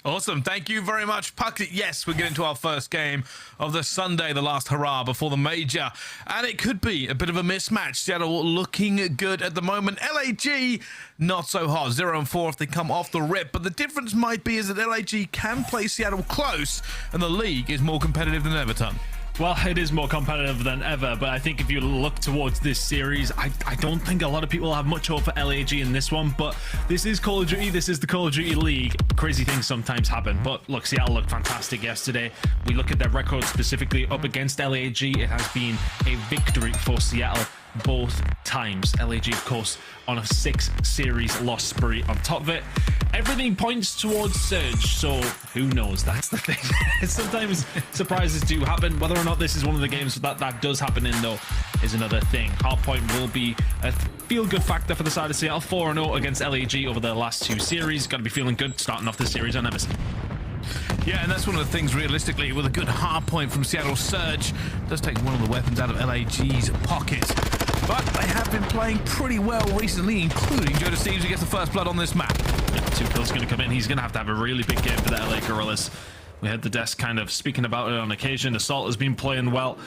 Awesome. Thank you very much, Puck. Yes, we're getting to our first game of the Sunday, the last hurrah before the major. And it could be a bit of a mismatch. Seattle looking good at the moment. LAG, not so hot. 0-4 if they come off the rip. But the difference might be is that LAG can play Seattle close, and the league is more competitive than ever, Ton. Well, it is more competitive than ever, but I think if you look towards this series, I don't think a lot of people have much hope for LAG in this one, but this is Call of Duty, this is the Call of Duty League. Crazy things sometimes happen, but look, Seattle looked fantastic yesterday. We look at their record specifically up against LAG, it has been a victory for Seattle both times. LAG, of course, on a 6-series loss spree. On top of it, everything points towards Surge, so who knows? That's the thing. Sometimes surprises do happen. Whether or not this is one of the games that does happen in, though, is another thing. Hardpoint will be a feel-good factor for the side of Seattle. 4-0 against LAG over the last 2 series. Got to be feeling good starting off the series on aBeZy. Yeah, and that's one of the things, realistically, with a good hard point from Seattle. Surge does take one of the weapons out of LAG's pocket. But they have been playing pretty well recently, including Joe Thieves, who gets the first blood on this map. Yeah, 2 kills going to come in. He's going to have a really big game for the LA Guerrillas. We had the desk kind of speaking about it on occasion. Assault has been playing well.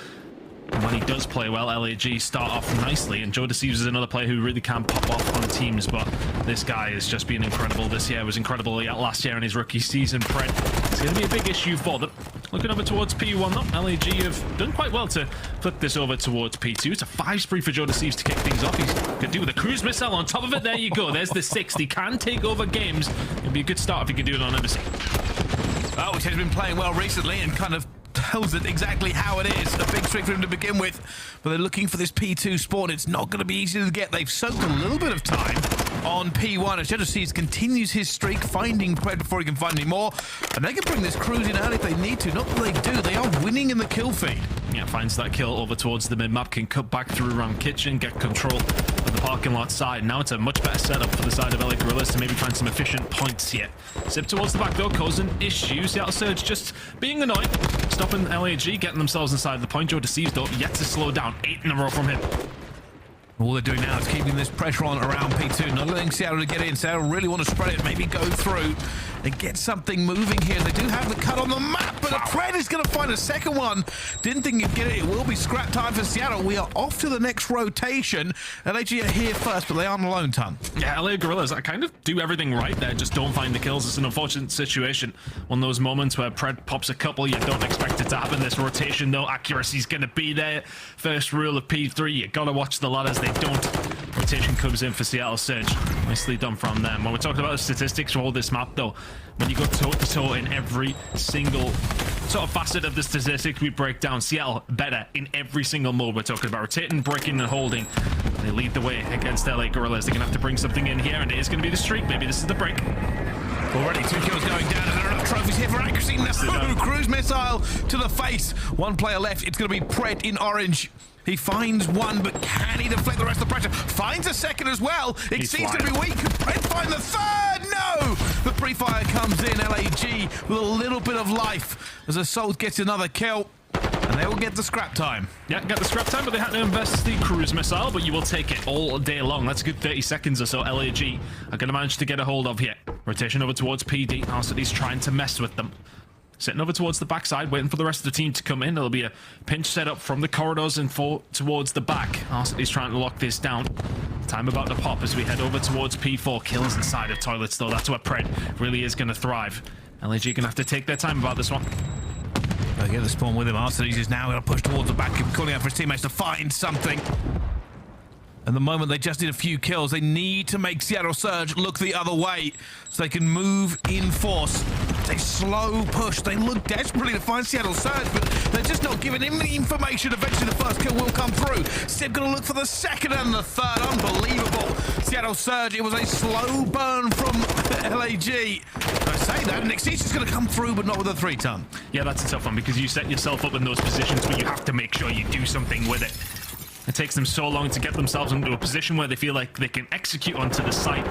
And when he does play well, LAG start off nicely. And Joe Thieves is another player who really can pop off on teams. But this guy has just been incredible this year. Was incredible last year in his rookie season. Pred, it's going to be a big issue for them. Looking over towards P1 though, LAG have done quite well to flip this over towards P2. It's a 5 spree for Joe Thieves to kick things off. He's could do with a cruise missile on top of it. There you go. There's the 6th. He can take over games. It'd be a good start if he could do it on aBeZy. Oh, which has been playing well recently and kind of tells it exactly how it is. A big streak for him to begin with, but they're looking for this P2 spawn. It's not going to be easy to get. They've soaked a little bit of time on P1 as Shotzzy continues his streak, finding Pred before he can find any more, and they can bring this cruise in early if they need to. Not that they do. They are winning in the kill feed. Yeah, finds that kill over towards the mid-map, can cut back through around kitchen, get control of the parking lot side. Now it's a much better setup for the side of LA Guerrillas to maybe find some efficient points here. Zip towards the back door, causing issues. Seattle Surge just being annoyed, stopping LAG, getting themselves inside the point. Joe Thieves, though, yet to slow down. 8 in a row from him. All they're doing now is keeping this pressure on around P2, not letting Seattle to get in. Seattle really want to spread it, maybe go through and get something moving here. They do have the cut on the map, but a Pred is going to find a second one. Didn't think he'd get it. It will be scrap time for Seattle. We are off to the next rotation. LAG are here first, but they aren't alone, Ton. Yeah, LA Guerrillas, I kind of do everything right there, just don't find the kills. It's an unfortunate situation. One of those moments where Pred pops a couple, you don't expect it to happen. This rotation, though, accuracy's going to be there. First rule of P3, you got to watch the ladders. They don't. Rotation comes in for Seattle Surge. Nicely done from them. When we're talking about the statistics for all this map, though, when you go toe-to-toe in every single sort of facet of the statistics we break down, Seattle better in every single mode. We're talking about rotating, breaking, and holding. They lead the way against LA Guerrillas. They're going to have to bring something in here, and it is going to be the streak. Maybe this is the break. Already 2 kills going down, and there are enough trophies here for accuracy. No, cruise missile to the face. 1 player left. It's going to be Pred in orange. He finds one, but can he deflect the rest of the pressure? Finds a second as well. It seems to be weak. Could Pred find the 3rd? No! The pre-fire comes in. LAG with a little bit of life as Assault gets another kill. And they will get the scrap time. Yeah, get the scrap time, but they had to invest the cruise missile, but you will take it all day long. That's a good 30 seconds or so LAG are going to manage to get a hold of here. Rotation over towards PD. Nastie's trying to mess with them. Sitting over towards the backside, waiting for the rest of the team to come in. There'll be a pinch set up from the corridors and towards the back. Nastie's trying to lock this down. Time about to pop as we head over towards P4. Kills inside of toilets, though. That's where Pred really is going to thrive. LAG going to have to take their time about this one. They get the spawn with him. Arsenal's is now going to push towards the back, calling out for his teammates to find something. At the moment, they just need a few kills. They need to make Seattle Surge look the other way so they can move in force. It's a slow push. They look desperately to find Seattle Surge, but they're just not giving him the information. Eventually, the first kill will come through. Simp going to look for the 2nd and the 3rd. Unbelievable. Seattle Surge, it was a slow burn from LAG. I say that, and Exceed's going to come through, but not with a 3-ton. Yeah, that's a tough one because you set yourself up in those positions where you have to make sure you do something with it. It takes them so long to get themselves into a position where they feel like they can execute onto the site,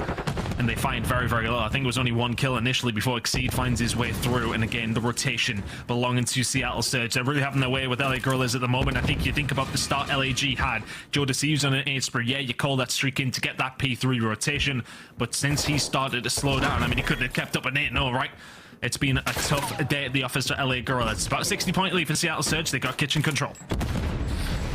and they find very, very little. I think it was only 1 kill initially before Exceed finds his way through, and again, the rotation belonging to Seattle Surge. They're really having their way with LA Guerrillas at the moment. I think you think about the start LAG had. Joe Thieves on an 8 spree. Yeah, you call that streak in to get that P3 rotation, but since he started to slow down, I mean, he couldn't have kept up an 8-0, right? It's been a tough day at the office for LA Guerrillas. It's about a 60-point lead for Seattle Surge. They got kitchen control.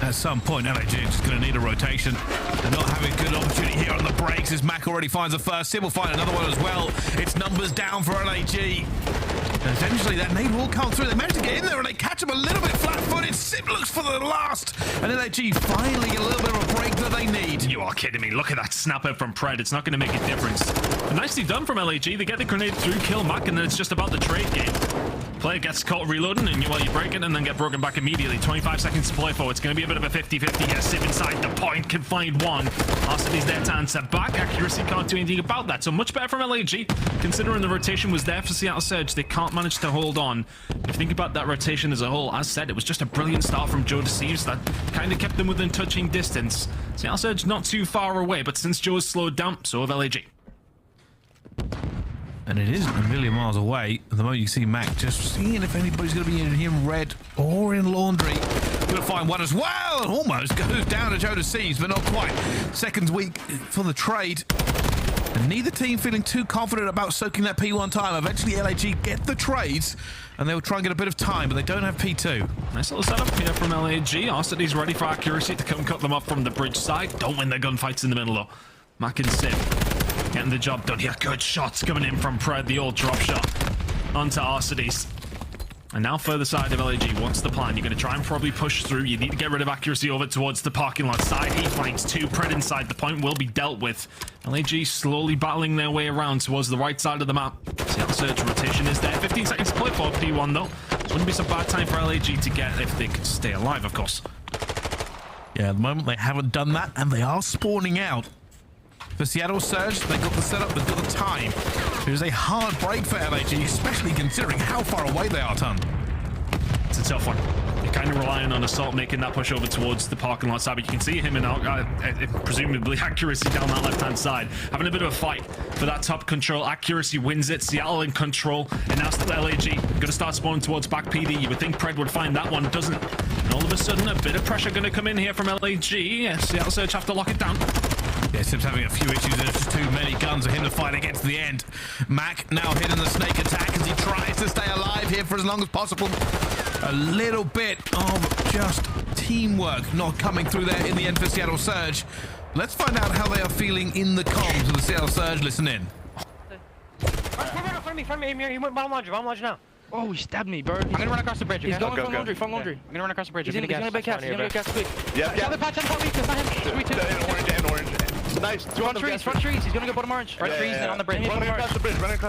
At some point, LAG is just going to need a rotation. They're not having a good opportunity here on the breaks as Mack already finds the first. Simp will find another one as well. It's numbers down for LAG. And eventually that nade will come through. They manage to get in there and they catch him a little bit flat-footed. Simp looks for the last. And LAG finally get a little bit of a break that they need. You are kidding me. Look at that snapper from Pred. It's not going to make a difference. But nicely done from LAG. They get the grenade through, kill Mack, and then it's just about the trade game. Player gets caught reloading, and you break it and then get broken back immediately. 25 seconds to play for. It's going to be a bit of a 50-50 here. Simp inside the point can find one. Arseny's there to answer back. Accuracy can't do anything about that. So much better from LAG. Considering the rotation was there for Seattle Surge, they can't manage to hold on. If you think about that rotation as a whole, as said, it was just a brilliant start from Joe to Thieves that kind of kept them within touching distance. Seattle Surge not too far away, but since Joe has slowed down, so have LAG. And it isn't a million miles away. At the moment you see Mack just seeing if anybody's going to be in here in red or in laundry. Going to find one as well. Almost goes down to Joe to Thieves, but not quite. Seconds weak for the trade. And neither team feeling too confident about soaking that P1 time. Eventually LAG get the trades and they'll try and get a bit of time, but they don't have P2. Nice little setup here from LAG. Arseny's ready for accuracy to come cut them up from the bridge side. Don't win their gunfights in the middle though. Mack and Simp getting the job done here. Good shots coming in from Pred, the old drop shot onto Arseny's. And now further side of LAG, what's the plan? You're going to try and probably push through. You need to get rid of accuracy over towards the parking lot side. He finds two. Pred inside the point will be dealt with. LAG slowly battling their way around towards the right side of the map. Seattle Surge rotation is there. 15 seconds to play for P1 though. Wouldn't be some bad time for LAG to get if they could stay alive, of course. Yeah, at the moment they haven't done that and they are spawning out. For Seattle Surge, they got the setup, they've got the time. It was a hard break for LAG, especially considering how far away they are, Ton. It's a tough one. You're kind of relying on Assault making that push over towards the parking lot side, but you can see him and presumably accuracy down that left-hand side. Having a bit of a fight for that top control. Accuracy wins it. Seattle in control. And now LAG going to start spawning towards back PD. You would think Pred would find that one, doesn't. And all of a sudden, a bit of pressure going to come in here from LAG. Seattle Surge have to lock it down. Yeah, Simp's having a few issues. There's just too many guns for him to fight against the end. Mack now hitting the snake attack as he tries to stay alive here for as long as possible. A little bit of just teamwork not coming through there in the end for Seattle Surge. Let's find out how they are feeling in the comms of the Seattle Surge. Listen in. Front me, he went bottom launch now. Oh, he stabbed me, bro. I'm gonna run across the bridge. He's Okay? going from laundry, from laundry. I'm gonna run across the bridge. He's gonna get gas, quick. Yeah. Another patch on top, it's not him. Sweet two. And orange. Nice. Front trees. He's gonna go bottom orange. Front trees and on the bridge. Running across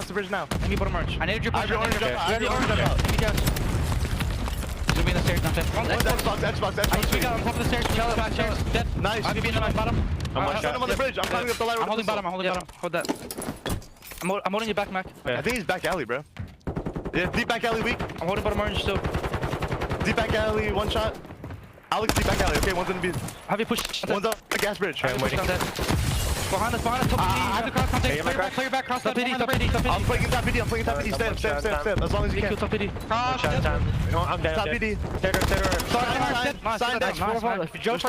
the bridge now. Let me bottom orange. I need a drip. I have your orange jump out. Let me down. He's gonna be in the stairs now. Xbox. We got on top of the stairs. Stairs. Dead. Nice. I'm gonna be in the bottom. I'm sending him on the bridge. I'm climbing up the ladder. I'm holding bottom. Hold that. I'm holding you back, Mack. I think he's back alley, bro. Yeah, deep back alley weak. I'm holding bottom orange still. Deep back alley, one shot. Alex, deep back alley. Okay, one's gonna be. Have you pushed? One's up the gas bridge. I'm waiting. Behind us, top PD. I have the cross contact. Clear back, cross Top that. PD. I'm flanking top PD. Stand. As long as you can. Top PD. Cross. I'm top PD. Nice. Joe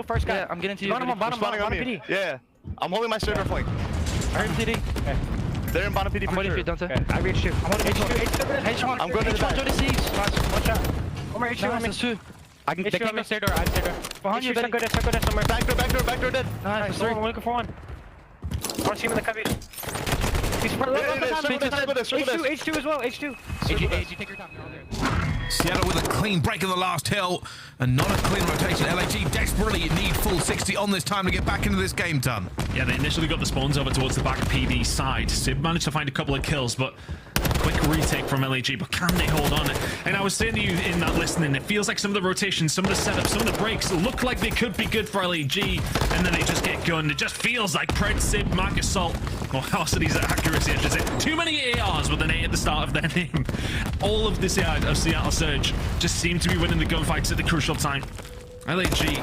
first guy. Yeah, I'm getting to you. Bottom on me. PD. Yeah. I'm holding my server flank. I heard PD. They're in bottom PD I'm for waiting for sure. you, Dante. I reached you. I'm holding H1. I'm going to the back. H1, Joe Thieves. One shot. One more H2 on me. That's two. I can get me stair door. I have stair door. Behind you, Go there somewhere. Back door dead. Nice. Sorry, I'm looking for one. I want to see him in the cubby. He's H2 as well. H2. AG, take your time. Seattle with a clean break in the last hill and not a clean rotation. LAG desperately need full 60 on this time to get back into this game, Ton. Yeah, they initially got the spawns over towards the back PD side. Simp managed to find a couple of kills, but quick retake from LAG, but can they hold on? And I was saying to you in that listening, it feels like some of the rotations, some of the setups, some of the breaks look like they could be good for LAG, and then they just get gunned. It just feels like Pred, Simp, Mack, Assault, or House's accuracy, I should say. Too many ARs with an A at the start of their name. All of this AI of Seattle Surge just seem to be winning the gunfights at the crucial time. LAG,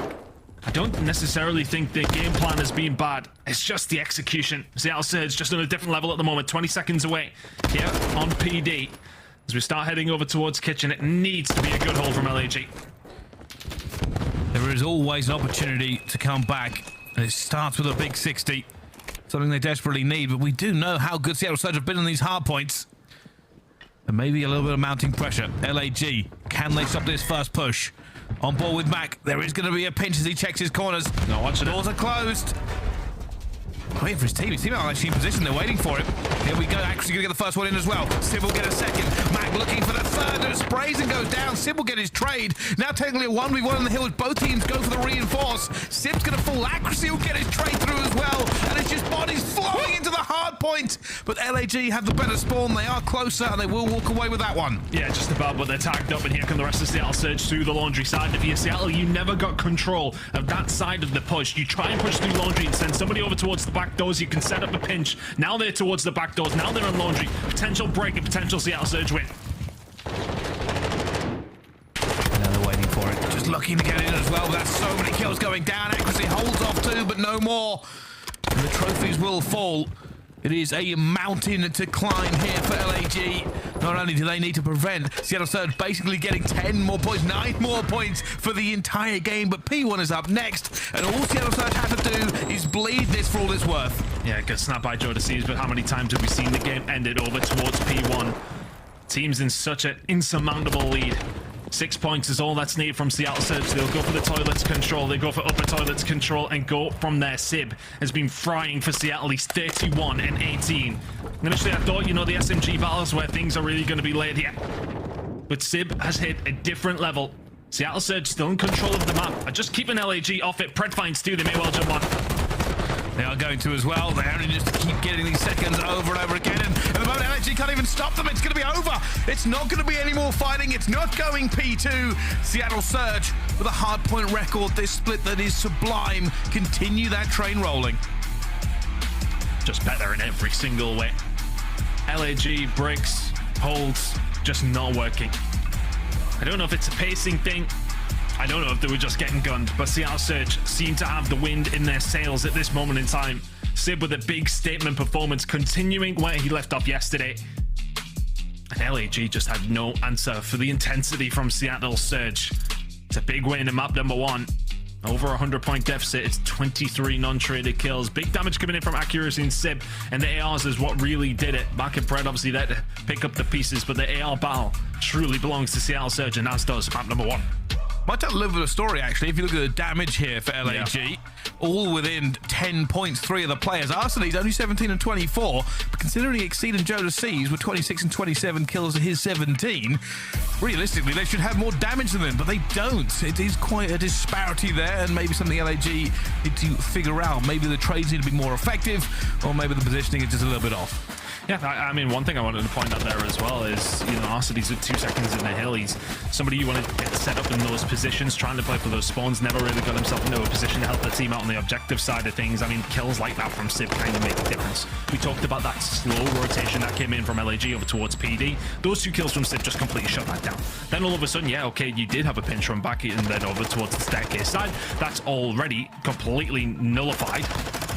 I don't necessarily think the game plan has been bad. It's just the execution. Seattle Surge just on a different level at the moment. 20 seconds away here on PD. As we start heading over towards kitchen, it needs to be a good hold from LAG. There is always an opportunity to come back, and it starts with a big 60. Something they desperately need, but we do know how good Seattle Surge have been in these hard points. And maybe a little bit of mounting pressure. LAG, can they stop this first push? On board with Mack. There is going to be a pinch as he checks his corners. No, watch it. Doors are closed. Waiting for his team. His team are actually in position. They're waiting for him. Here we go. Actually going to get the first one in as well. Simp will get a second. Mack looking for the third. And sprays and goes down. Simp will get his trade. Now technically a 1v1 on the hill as both teams go for the reinforce. Simp's going to fall. Accuracy will get his trade through as well. And it's just bodies flowing into the hard point. But LAG have the better spawn. They are closer and they will walk away with that one. Yeah, just about, but they're tagged up, and here come the rest of Seattle surge through the laundry side. And if you're Seattle, you never got control of that side of the push. You try and push through laundry and send somebody over towards the back doors. You can set up a pinch. Now they're towards the back doors. Now they're in laundry. Potential break and potential Seattle surge win. Now they're waiting for it. Just looking to get in as well. But that's so many kills going down. Accuracy holds off too, but no more. And the trophies will fall. It is a mountain to climb here for LAG. Not only do they need to prevent Seattle Surge basically getting 10 more points, 9 more points for the entire game, but P1 is up next, and all Seattle Surge have to do is bleed this for all it's worth. Yeah, good snap by Joe to Thieves, but how many times have we seen the game ended over towards P1? Teams in such an insurmountable lead. 6 points is all that's needed from Seattle Surge. They'll go for the toilets control. They go for upper toilets control and go from there. Sib has been frying for Seattle. He's 31 and 18. Initially, I thought, you know, the SMG battles where things are really going to be laid here. But Sib has hit a different level. Seattle Surge still in control of the map. Just keep an LAG off it. Pred finds too. They may well jump on. They are going to as well. They're only just to keep getting these seconds over and over again. And at the moment, LAG can't even stop them. It's going to be over. It's not going to be any more fighting. It's not going P2. Seattle Surge with a hardpoint record. This split that is sublime. Continue that train rolling. Just better in every single way. LAG breaks, holds, just not working. I don't know if it's a pacing thing. I don't know if they were just getting gunned, but Seattle Surge seem to have the wind in their sails at this moment in time. Sib with a big statement performance, continuing where he left off yesterday. And LAG just had no answer for the intensity from Seattle Surge. It's a big win in map number 1. Over 100-point deficit. It's 23 non-traded kills. Big damage coming in from accuracy and Sib, and the ARs is what really did it. Mack and Pred obviously there to pick up the pieces, but the AR battle truly belongs to Seattle Surge, and as does map number 1. Might tell a little bit of a story, actually. If you look at the damage here for LAG, all within 10 points, 3 of the players. Arseny's only 17 and 24, but considering he exceeded Joe to Seas with 26 and 27 kills to his 17, realistically, they should have more damage than him, but they don't. It is quite a disparity there, and maybe something LAG need to figure out. Maybe the trades need to be more effective, or maybe the positioning is just a little bit off. Yeah, I mean, one thing I wanted to point out there as well is, you know, Arseny's with 2 seconds in the hill. He's somebody you want to get set up in those positions, trying to play for those spawns. Never really got himself into a position to help the team out on the objective side of things. I mean, kills like that from Sib kind of make a difference. We talked about that slow rotation that came in from LAG over towards PD. Those 2 kills from Sib just completely shut that down. Then all of a sudden, yeah, okay, you did have a pinch from back and then over towards the staircase side. That's already completely nullified.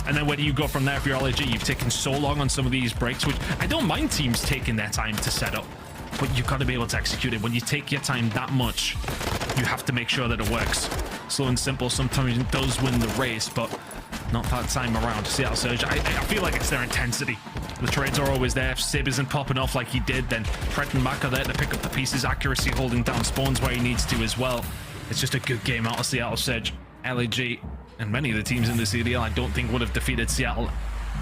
And then where do you go from there if you're LAG? You've taken so long on some of these breaks, which I don't mind teams taking their time to set up, but you've got to be able to execute it. When you take your time that much, you have to make sure that it works. Slow and simple sometimes does win the race, but not that time around. Seattle Surge, I feel like it's their intensity. The trades are always there. If Sib isn't popping off like he did, then Pred and Mack are there to pick up the pieces. Accuracy holding down spawns where he needs to as well. It's just a good game out of Seattle Surge. LAG and many of the teams in the CDL I don't think would have defeated Seattle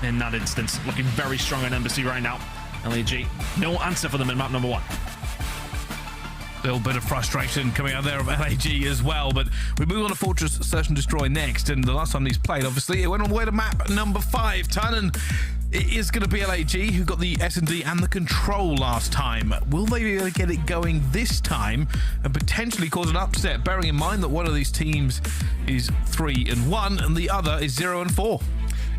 in that instance. Looking very strong on aBeZy right now. LAG, no answer for them in map number 1. A little bit of frustration coming out there of LAG as well, but we move on to Fortress Search and Destroy next, and the last time these played, obviously, it went all the way to map number 5, Ton, and it is going to be LAG who got the S&D and the control last time. Will they be able to get it going this time and potentially cause an upset, bearing in mind that one of these teams is 3-1 and the other is 0-4?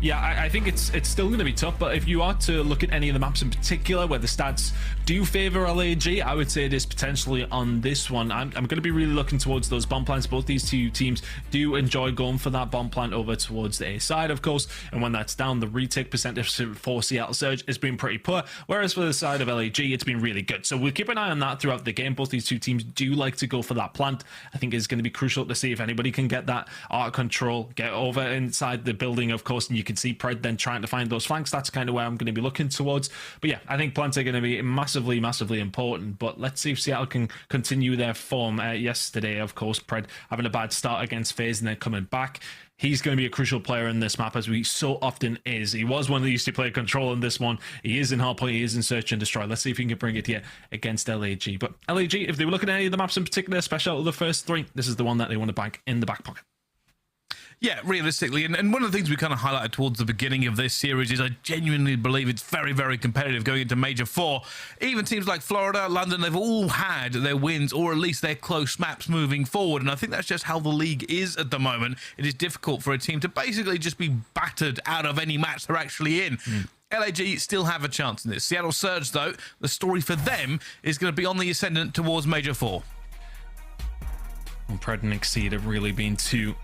Yeah, I think it's still going to be tough, but if you are to look at any of the maps in particular where the stats do favor LAG, I would say it is potentially on this one. I'm going to be really looking towards those bomb plants. Both these 2 teams do enjoy going for that bomb plant over towards the A side, of course, and when that's down, the retake percentage for Seattle Surge has been pretty poor, whereas for the side of LAG, it's been really good. So we'll keep an eye on that throughout the game. Both these 2 teams do like to go for that plant. I think it's going to be crucial to see if anybody can get that art control, get over inside the building, of course, and you can see Pred then trying to find those flanks. That's kind of where I'm going to be looking towards. But yeah, I think plants are going to be massively, massively important. But let's see if Seattle can continue their form. Yesterday, of course, Pred having a bad start against FaZe and then coming back. He's going to be a crucial player in this map, as we so often is. He was one that used to play control in this one. He is in hardpoint. He is in search and destroy. Let's see if he can bring it here against LAG. But LAG, if they were looking at any of the maps in particular, especially out of the first 3, this is the one that they want to bank in the back pocket. Yeah, realistically, and one of the things we kind of highlighted towards the beginning of this series is I genuinely believe it's very, very competitive going into Major 4. Even teams like Florida, London, they've all had their wins, or at least their close maps moving forward, and I think that's just how the league is at the moment. It is difficult for a team to basically just be battered out of any match they're actually in. LAG still have a chance in this. Seattle Surge, though, the story for them is going to be on the ascendant towards Major 4. Well, Pred and Exceed have really been two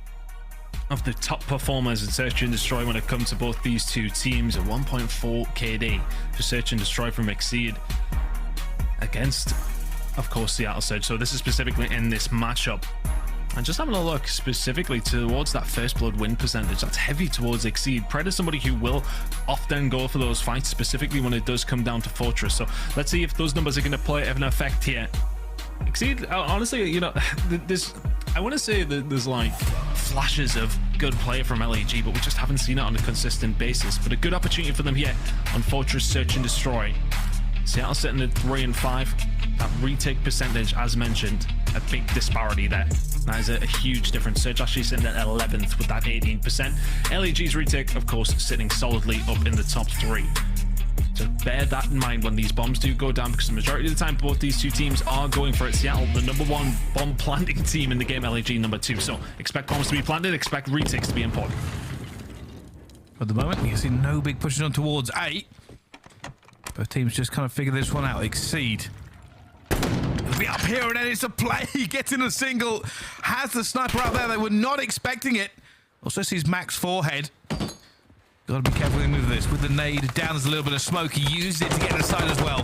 of the top performers in Search and Destroy when it comes to both these two teams. A 1.4 KD for Search and Destroy from Exceed against, of course, Seattle Surge. So this is specifically in this matchup. And just having a look specifically towards that first blood win percentage, that's heavy towards Exceed. Pred is somebody who will often go for those fights, specifically when it does come down to Fortress. So let's see if those numbers are going to play an effect here. Exceed, honestly, you know, I want to say that there's like flashes of good play from LAG, but we just haven't seen it on a consistent basis. But a good opportunity for them here on Fortress Search and Destroy. Seattle sitting at 3 and 5. That retake percentage, as mentioned, a big disparity there. That is a huge difference. Surge actually sitting at 11th with that 18%. LAG's retake, of course, sitting solidly up in the top 3. So bear that in mind when these bombs do go down, because the majority of the time both these two teams are going for it. Seattle, the #1 bomb planting team in the game, LAG #2. So expect bombs to be planted, expect retakes to be important. At the moment, you can see no big pushing on towards A. Both teams just kind of figure this one out. Exceed. It'll be up here and then it's a play. He gets in a single. Has the sniper out there. They were not expecting it. Also sees Mack's forehead. Got to be careful with this. With the nade down, there's a little bit of smoke. He used it to get inside as well.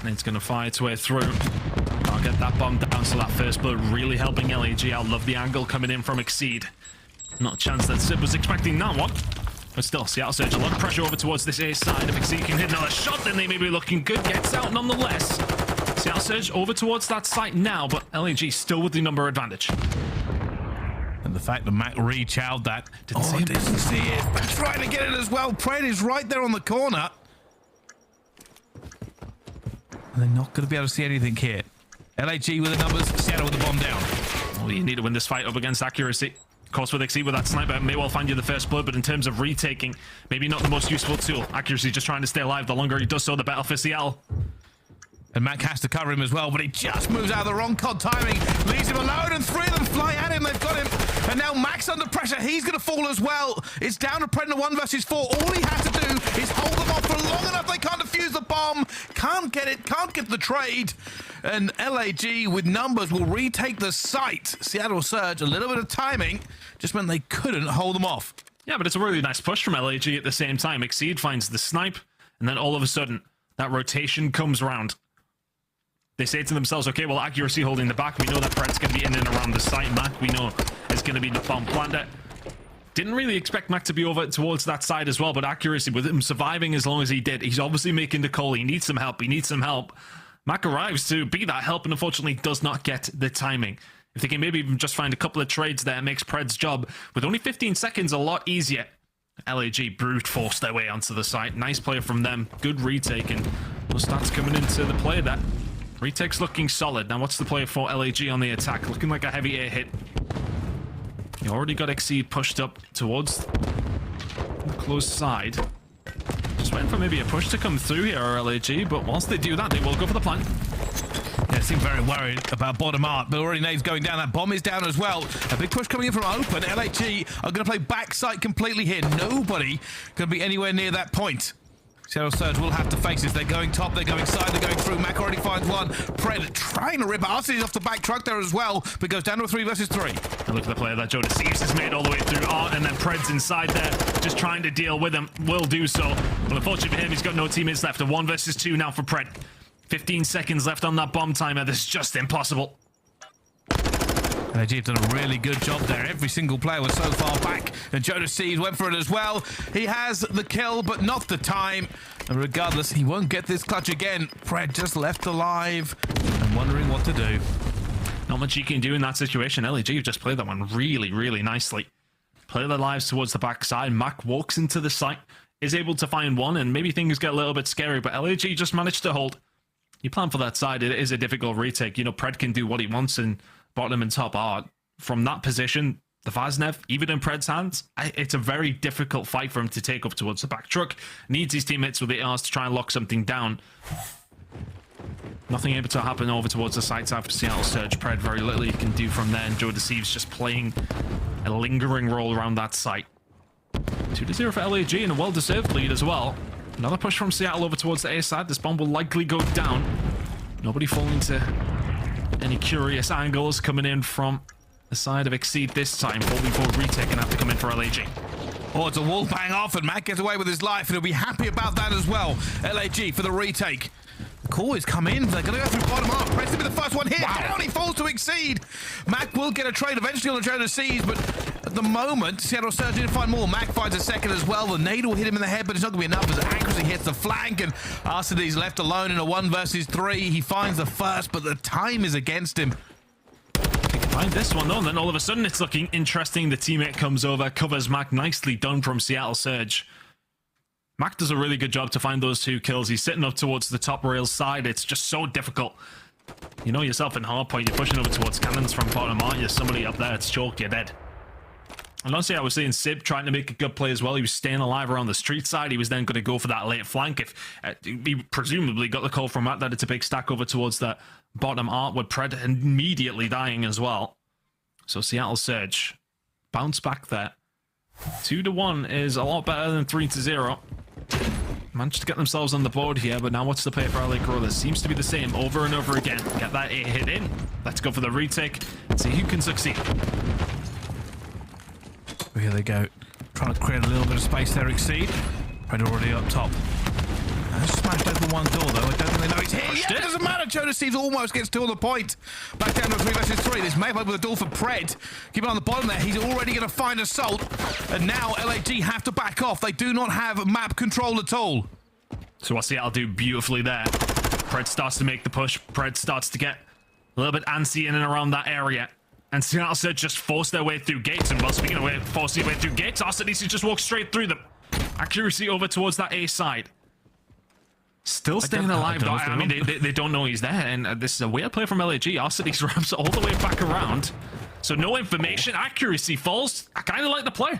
And it's going to fire its way through. I'll get that bomb down, so that first blood really helping LAG. I love the angle coming in from Exceed. Not a chance that Simp was expecting that one. But still, Seattle Surge, a lot of pressure over towards this A side. If Exceed can hit another shot, then they may be looking good. Gets out nonetheless. Seattle Surge over towards that site now, but LAG still with the number advantage. And the fact that Mack re-chowed that. Didn't see it. But trying to get it as well. Pred is right there on the corner. And they're not going to be able to see anything here. LAG with the numbers, Seattle with the bomb down. Well, you need to win this fight up against accuracy. Of course, with Exceed with that sniper, may well find you the first blood, but in terms of retaking, maybe not the most useful tool. Accuracy just trying to stay alive. The longer he does so, the better for Seattle. And Mack has to cover him as well, but he just moves out of the wrong COD timing. Leaves him alone, and 3 of them fly at him. They've got him. And now Mack's under pressure. He's going to fall as well. It's down to Predator 1 versus 4. All he has to do is hold them off for long enough. They can't defuse the bomb. Can't get it. Can't get the trade. And LAG with numbers will retake the site. Seattle Surge, a little bit of timing, just meant they couldn't hold them off. Yeah, but it's a really nice push from LAG at the same time. Exceed finds the snipe, and then all of a sudden, that rotation comes around. They say to themselves, okay, well, accuracy holding the back. We know that Pred's going to be in and around the site. Mack, we know, is going to be the bomb planter. Didn't really expect Mack to be over towards that side as well, but accuracy, with him surviving as long as he did, he's obviously making the call. He needs some help. He needs some help. Mack arrives to be that help and unfortunately does not get the timing. If they can maybe even just find a couple of trades there, it makes Pred's job with only 15 seconds a lot easier. LAG brute forced their way onto the site. Nice play from them. Good retake, and those stats coming into the play there. Retake's looking solid. Now what's the play for LAG on the attack? Looking like a heavy air hit. You already got Exceed pushed up towards the close side. Just waiting for maybe a push to come through here, LAG, but whilst they do that, they will go for the plant. Yeah, seem very worried about bottom art, but already Nade's going down. That bomb is down as well. A big push coming in from open. LAG are going to play backside completely here. Nobody can be anywhere near that point. Seattle Surge will have to face this. They're going top, they're going side, they're going through. Mack already finds one. Pred trying to rip Asim off the back truck there as well, but goes down to a 3 versus 3. And look at the play that Joe Thieves has made all the way through Art, and then Pred's inside there, just trying to deal with him. Will do so. But unfortunately for him, he's got no teammates left. A 1 versus 2 now for Pred. 15 seconds left on that bomb timer. This is just impossible. LAG have done a really good job there. Every single player was so far back, and Thieves went for it as well. He has the kill, but not the time. And regardless, he won't get this clutch again. Pred just left alive and wondering what to do. Not much he can do in that situation. LAG have just played that one really, really nicely. Play their lives towards the backside. Mack walks into the site, is able to find one, and maybe things get a little bit scary, but LAG just managed to hold. You plan for that side, it is a difficult retake. You know, Pred can do what he wants in bottom and top art. From that position, the Vaznev, even in Pred's hands, it's a very difficult fight for him to take up towards the back. Truck needs his teammates with the ARs to try and lock something down. Nothing able to happen over towards the side side for Seattle Surge. Pred, very little he can do from there, and Thieves just playing a lingering role around that site. 2-0 for LAG, and a well-deserved lead as well. Another push from Seattle over towards the A side. This bomb will likely go down. Nobody falling to any curious angles coming in from the side of Exceed this time. 4v4 retake and have to come in for LAG. Oh, it's a wall bang off, and Mack gets away with his life, and he'll be happy about that as well. LAG for the retake. The call has come in. They're going to go through bottom up. Preds to be the first one hit. Wow. Down, he falls to Exceed. Mack will get a trade eventually on the Thieves, but at the moment, Seattle Surge didn't find more. Mack finds a second as well. The nade will hit him in the head, but it's not going to be enough as accuracy hits the flank, and aBeZy's left alone in a 1 versus 3. He finds the first, but the time is against him. He can find this one though, and then all of a sudden it's looking interesting. The teammate comes over, covers Mack. Nicely done from Seattle Surge. Mack does a really good job to find those 2 kills. He's sitting up towards the top rail side. It's just so difficult. You know yourself in hardpoint, you're pushing over towards cannons from bottom, aren't you? Somebody up there, it's chalk, you're dead. And honestly, I was seeing Simp trying to make a good play as well. He was staying alive around the street side. He was then going to go for that late flank. If he presumably got the call from Matt that it's a big stack over towards the bottom art, with Pred immediately dying as well. So Seattle Surge bounce back there. 2-1 is a lot better than 3-0. Managed to get themselves on the board here, but now what's the play for LA Guerrillas? Seems to be the same over and over again. Get that A hit in. Let's go for the retake and see who can succeed. Here they go. Trying to create a little bit of space there, Exceed. Pred already up top. Smashed open one door, though. I don't think they know he's here. Yeah, it doesn't matter. Thieves almost gets 2 on the point. Back down to 3 versus 3. This may have opened the door for Pred. Keep it on the bottom there. He's already going to find Assault. And now LAG have to back off. They do not have map control at all. So what Seattle do beautifully there. Pred starts to make the push. Pred starts to get a little bit antsy in and around that area. And Seattle Surge just force their way through gates. And well, speaking of forcing your way through gates, aBeZy just walks straight through them. Accuracy over towards that A side. Still staying alive, though. I mean, they don't know he's there, and this is a weird play from LAG. aBeZy wraps all the way back around. So no information. Accuracy falls. I kind of like the play.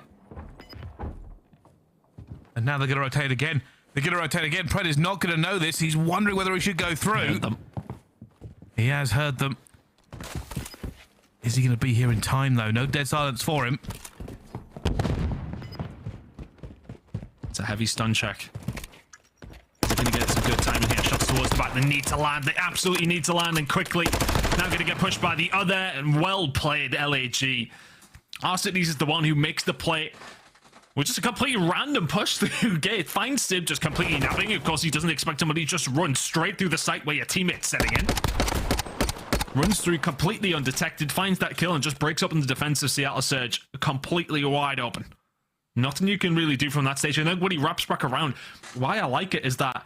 And now they're going to rotate again. They're going to rotate again. Pred is not going to know this. He's wondering whether he should go through. He has heard them. Is he going to be here in time, though? No dead silence for him. It's a heavy stun check. They're going to get some good timing here. Shots towards the back. They need to land. They absolutely need to land, and quickly. Now going to get pushed by the other, and well played LAG. aBeZy is the one who makes the play. With just a completely random push through gate. Finds Simp just completely napping. Of course, he doesn't expect somebody to just run straight through the site where your teammate's setting in. Runs through completely undetected. Finds that kill and just breaks up in the defense of Seattle Surge. Completely wide open. Nothing you can really do from that stage. And then when he wraps back around, why I like it is that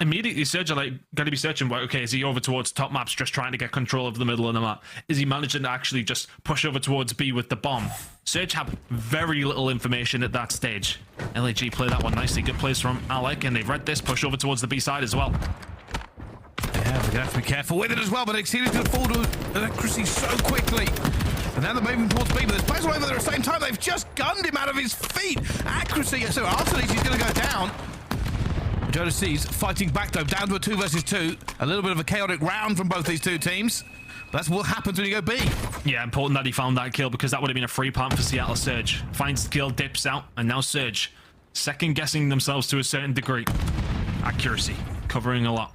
immediately Surge are like, got to be searching, well, okay, is he over towards top maps just trying to get control of the middle of the map? Is he managing to actually just push over towards B with the bomb? Surge have very little information at that stage. LAG play that one nicely. Good plays from Alec, and they've read this. Push over towards the B side as well. Yeah, we're going to have to be careful with it as well, but Exceed is going to fall to accuracy so quickly. And now they're moving towards B, but there's players all over there at the same time. They've just gunned him out of his feet. Accuracy, so aBeZy is going to go down. Thieves fighting back though, down to a 2 versus 2. A little bit of a chaotic round from both these 2 teams. That's what happens when you go B. Yeah, important that he found that kill, because that would have been a free plant for Seattle Surge. Finds the kill, dips out, and now Surge second guessing themselves to a certain degree. Accuracy, covering a lot.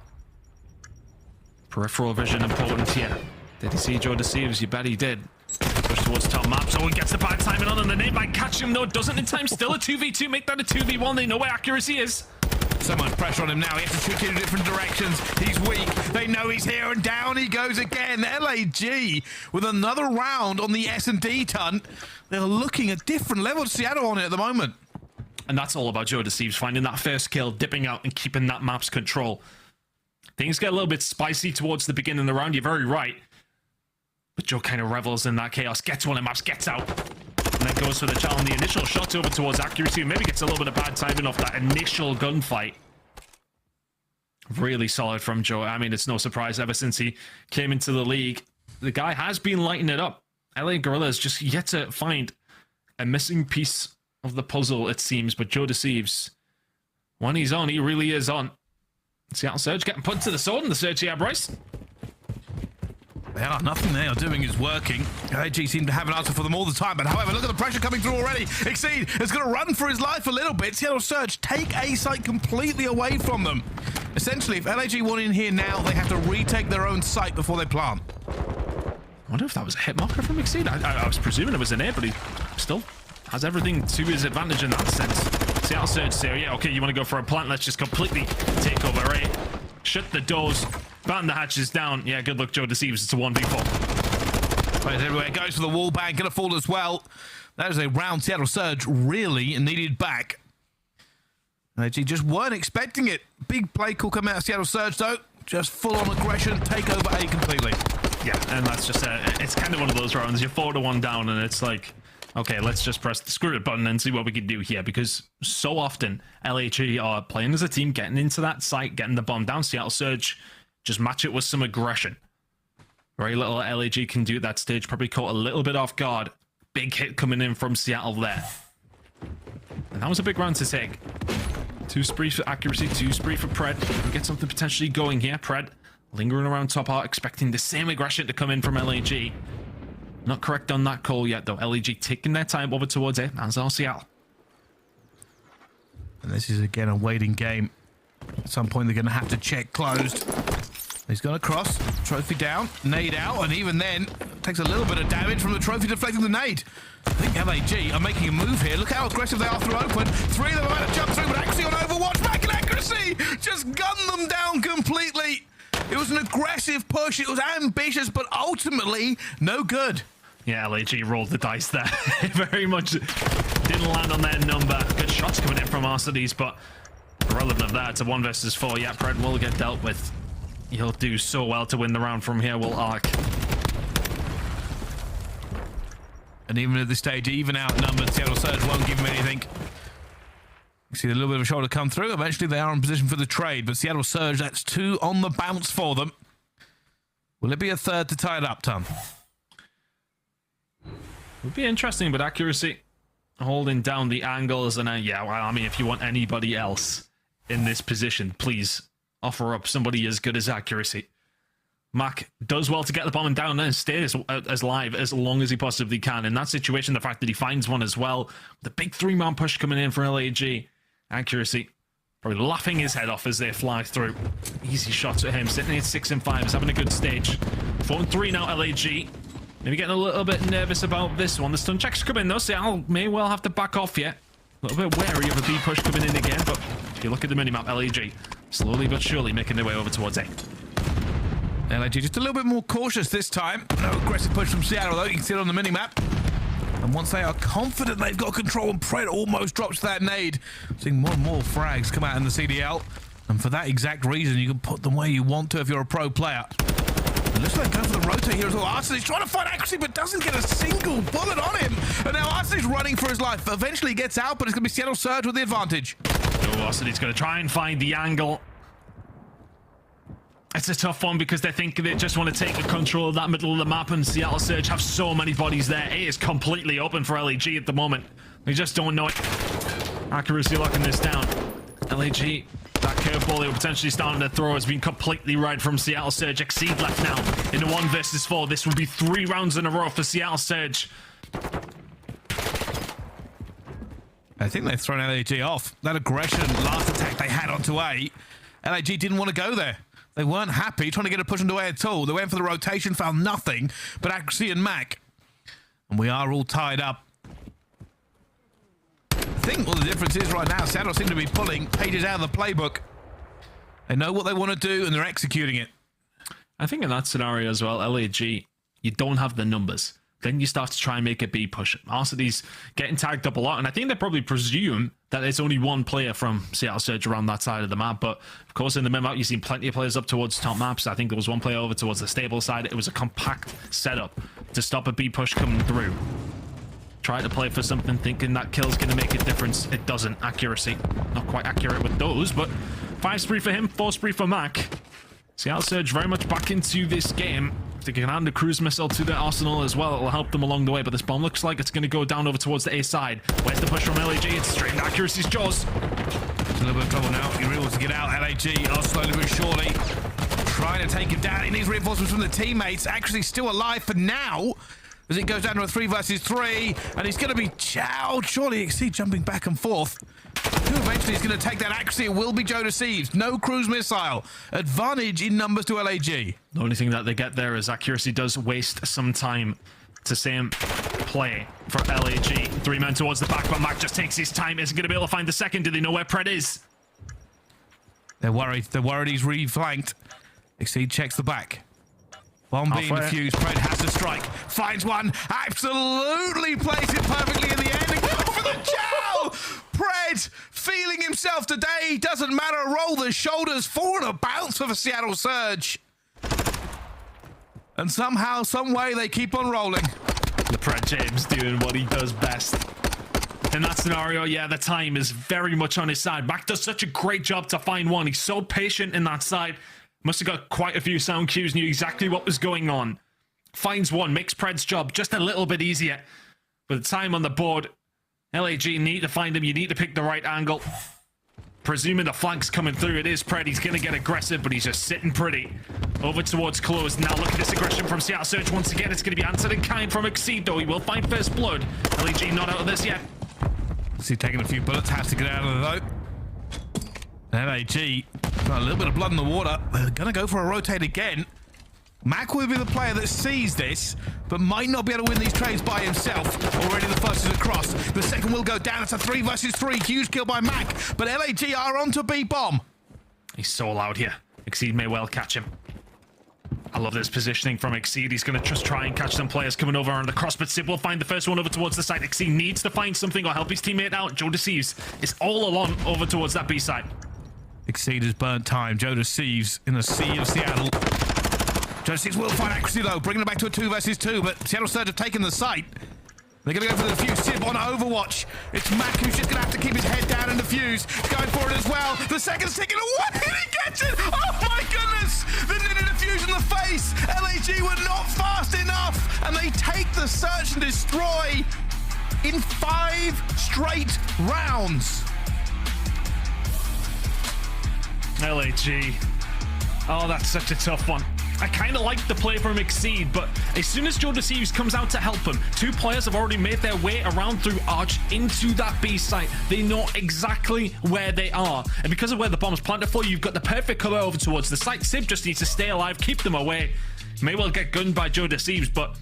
Peripheral vision important here. Did he see Thieves? You bet he did. Push towards top map. Someone gets the bad timing on, and the name might catch him. No, it doesn't in time. Still a 2v2. Make that a 2v1. They know where accuracy is. So much pressure on him now. He has to shoot in different directions. He's weak. They know he's here, and down he goes again. LAG with another round on the S&D ton. They're looking at different level to Seattle on it at the moment. And that's all about Joe Thieves finding that first kill, dipping out, and keeping that map's control. Things get a little bit spicy towards the beginning of the round. You're very right. But Joe kind of revels in that chaos. Gets one of the maps, gets out. And then goes for the challenge. The initial shot over towards accuracy. Maybe gets a little bit of bad timing off that initial gunfight. Really solid from Joe. I mean, it's no surprise ever since he came into the league. The guy has been lighting it up. LA Guerrillas just yet to find a missing piece of the puzzle, it seems. But Joe Thieves, when he's on, he really is on. Seattle Surge getting put to the sword in the Surge here, Bryce. They are. Nothing they are doing is working. AG seem to have an answer for them all the time, but however, look at the pressure coming through already. Exceed is going to run for his life a little bit. Seattle Surge take A site completely away from them. Essentially, if LAG want in here now, they have to retake their own site before they plant. I wonder if that was a hit marker from Exceed. I was presuming it was an A, but he still has everything to his advantage in that sense. Seattle Surge say, yeah, okay, you want to go for a plant? Let's just completely take over, right? Shut the doors. Batten the hatches down. Yeah, good luck, Joe Thieves. It's a 1v4. Right, everywhere goes for the wall bang. Gonna fall as well. That is a round Seattle Surge really needed back. LAG just weren't expecting it. Big play call come out of Seattle Surge, though. Just full-on aggression. Take over A completely. Yeah, and that's just it's kind of one of those rounds. You're 4-1 down, and it's like, okay, let's just press the screw it button and see what we can do here, because so often LAG are playing as a team, getting into that site, getting the bomb down. Seattle Surge just match it with some aggression. Very little LAG can do at that stage. Probably caught a little bit off guard. Big hit coming in from Seattle there. And that was a big round to take. 2 sprees for accuracy, 2 spree for Pred. We get something potentially going here. Pred lingering around top art, expecting the same aggression to come in from LAG. Not correct on that call yet, though. LAG taking their time over towards it, as are Seattle. And this is, again, a waiting game. At some point, they're going to have to check closed. He's gone across, trophy down, nade out, and even then, takes a little bit of damage from the trophy deflecting the nade. I think LAG are making a move here. Look how aggressive they are through open. 3 of them are about to jump through, but actually on Overwatch, Mack and accuracy just gunned them down completely. It was an aggressive push. It was ambitious, but ultimately, no good. Yeah, LAG rolled the dice there. Very much didn't land on their number. Good shots coming in from Arcades, but irrelevant of that. It's a 1 versus 4. Yeah, Pred will get dealt with. He'll do so well to win the round from here, will Arc. And even at this stage, even outnumbered, Seattle Surge won't give him anything. You see a little bit of a shoulder come through. Eventually, they are in position for the trade, but Seattle Surge, that's 2 on the bounce for them. Will it be a 3rd to tie it up, Tom? Would be interesting, but accuracy holding down the angles. And yeah, well, I mean, if you want anybody else in this position, please offer up somebody as good as accuracy. Mack does well to get the bomb down and stay as live as long as he possibly can. In that situation, the fact that he finds one as well, the big 3-man push coming in for LAG. Accuracy probably laughing his head off as they fly through. Easy shots at him, sitting at 6 and 5, is having a good stage. 4 and 3 now, LAG. Maybe getting a little bit nervous about this one. The stun checks come in though, Seattle may well have to back off yet. A little bit wary of a B push coming in again, but if you look at the minimap, LAG slowly but surely making their way over towards A. LAG just a little bit more cautious this time. No aggressive push from Seattle though, you can see it on the minimap. And once they are confident they've got control, and Pred almost drops that nade. Seeing more and more frags come out in the CDL. And for that exact reason, you can put them where you want to if you're a pro player. It looks like going for the rotate here as well. Arsene's trying to find accuracy, but doesn't get a single bullet on him. And now Arsene's running for his life. Eventually gets out, but it's going to be Seattle Surge with the advantage. Oh, Arsene's going to try and find the angle. It's a tough one because they think they just want to take control of that middle of the map, and Seattle Surge have so many bodies there. A is completely open for LAG at the moment. They just don't know it. Accuracy locking this down. LAG, that curveball they were potentially starting to throw has been completely read from Seattle Surge. Exceed left now in a 1 versus 4. This will be 3 rounds in a row for Seattle Surge. I think they've thrown LAG off. That aggression last attack they had onto A, LAG didn't want to go there. They weren't happy trying to get a push into A at all. They went for the rotation, found nothing but accuracy and Mack. And we are all tied up. I think what the difference is right now, Seattle seem to be pulling pages out of the playbook. They know what they want to do, and they're executing it. I think in that scenario as well, LAG, you don't have the numbers. Then you start to try and make a B push. Arcity's getting tagged up a lot, and I think they probably presume that there's only one player from Seattle Surge around that side of the map. But of course, in the mid-map, you've seen plenty of players up towards top maps. I think there was one player over towards the stable side. It was a compact setup to stop a B push coming through. Try to play for something, thinking that kill's going to make a difference. It doesn't. Accuracy, not quite accurate with those, but 5 spree for him, 4 spree for Mack. Seattle Surge very much back into this game. If they can hand a cruise missile to their arsenal as well, it'll help them along the way. But this bomb looks like it's going to go down over towards the A side. Where's the push from LAG? It's streamed accuracy's jaws. It's a little bit of trouble now. You're able to get out. LAG are slowly but surely trying to take him down. He needs reinforcements from the teammates. Actually still alive for now, as it goes down to a 3 versus 3, and he's going to be chowed. Surely you see jumping back and forth. Who eventually is going to take that accuracy? It will be Thieves. No cruise missile. Advantage in numbers to LAG. The only thing that they get there is accuracy does waste some time to same play for LAG. 3 men towards the back, but Mack just takes his time. Isn't going to be able to find the second. Do they know where Pred is? They're worried. They're worried he's reflanked. Exceed checks the back. Bomb being defused. Pred has to strike. Finds one. Absolutely plays it perfectly in the end. And goes for the chow! Pred feeling himself today. Doesn't matter. Roll the shoulders. 4 and a bounce for the Seattle Surge. And somehow, some way, they keep on rolling. The Pred James doing what he does best. In that scenario, yeah, the time is very much on his side. Mack does such a great job to find one. He's so patient in that side. Must have got quite a few sound cues, knew exactly what was going on. Finds one, makes Pred's job just a little bit easier. With the time on the board, LAG need to find him. You need to pick the right angle. Presuming the flank's coming through, it is Pred. He's going to get aggressive, but he's just sitting pretty. Over towards close. Now look at this aggression from Seattle Surge. Once again, it's going to be answered in kind from Exceed, though. He will find first blood. LAG not out of this yet. See, taking a few bullets, has to get out of it, though. LAG got a little bit of blood in the water. They're going to go for a rotate again. Mack will be the player that sees this, but might not be able to win these trades by himself. Already the first is across. The second will go down. It's a 3 versus 3. Huge kill by Mack, but LAG are on to B-bomb. He's so loud here. Exceed may well catch him. I love this positioning from Exceed. He's going to just try and catch some players coming over on the cross, but Simp will find the first one over towards the side. Exceed needs to find something or help his teammate out. Thieves is all alone over towards that B side. Exceed has burnt time. Thieves in the sea of Seattle. Thieves will find accuracy though, bringing it back to a 2 versus 2, but Seattle Surge have taken the site. They're going to go for the defuse. Simp on Overwatch. It's Mack who's just going to have to keep his head down and defuse. Going for it as well. The second's ticking away. He gets it. Oh my goodness. The knitted defuse in the face. LAG were not fast enough. And they take the search and destroy in 5 straight rounds. LAG. Oh, that's such a tough one. I kind of like the play from Exceed, but as soon as Thieves comes out to help him, 2 players have already made their way around through Arch into that B site. They know exactly where they are. And because of where the bomb's planted for, you've got the perfect cover over towards the site. Simp just needs to stay alive, keep them away. May well get gunned by Thieves, but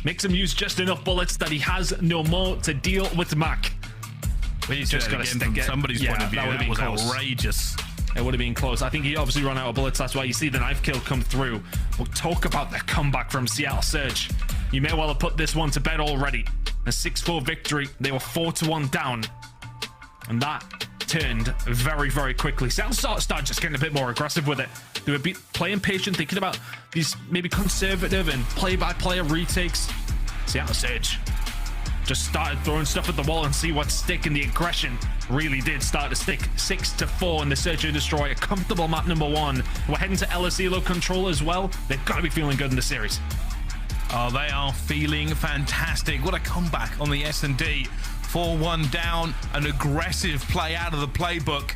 makes him use just enough bullets that he has no more to deal with Mack. He's just got to stick from somebody's point of view. That was outrageous. It would have been close. I think he obviously ran out of bullets. That's why you see the knife kill come through. But talk about the comeback from Seattle Surge. You may well have put this one to bed already. A 6-4 victory. They were 4-1 down. And that turned very, very quickly. Seattle started just getting a bit more aggressive with it. They were playing patient, thinking about these maybe conservative and play-by-player retakes. Seattle Surge just started throwing stuff at the wall and see what stick, and the aggression really did start to stick. 6-4 in the Search and Destroy, a comfortable map number 1. We're heading to LSELO control as well. They've got to be feeling good in the series. Oh, they are feeling fantastic. What a comeback on the S&D. 4-1 down, an aggressive play out of the playbook.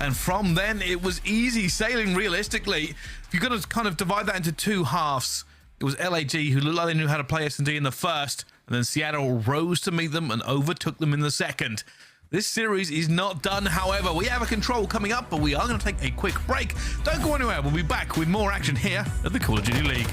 And from then, it was easy sailing realistically. If you're going to kind of divide that into 2 halves, it was LAG who looked like they knew how to play S&D in the first, and then Seattle rose to meet them and overtook them in the second. This series is not done, however. We have a control coming up, but we are going to take a quick break. Don't go anywhere. We'll be back with more action here at the Call of Duty League.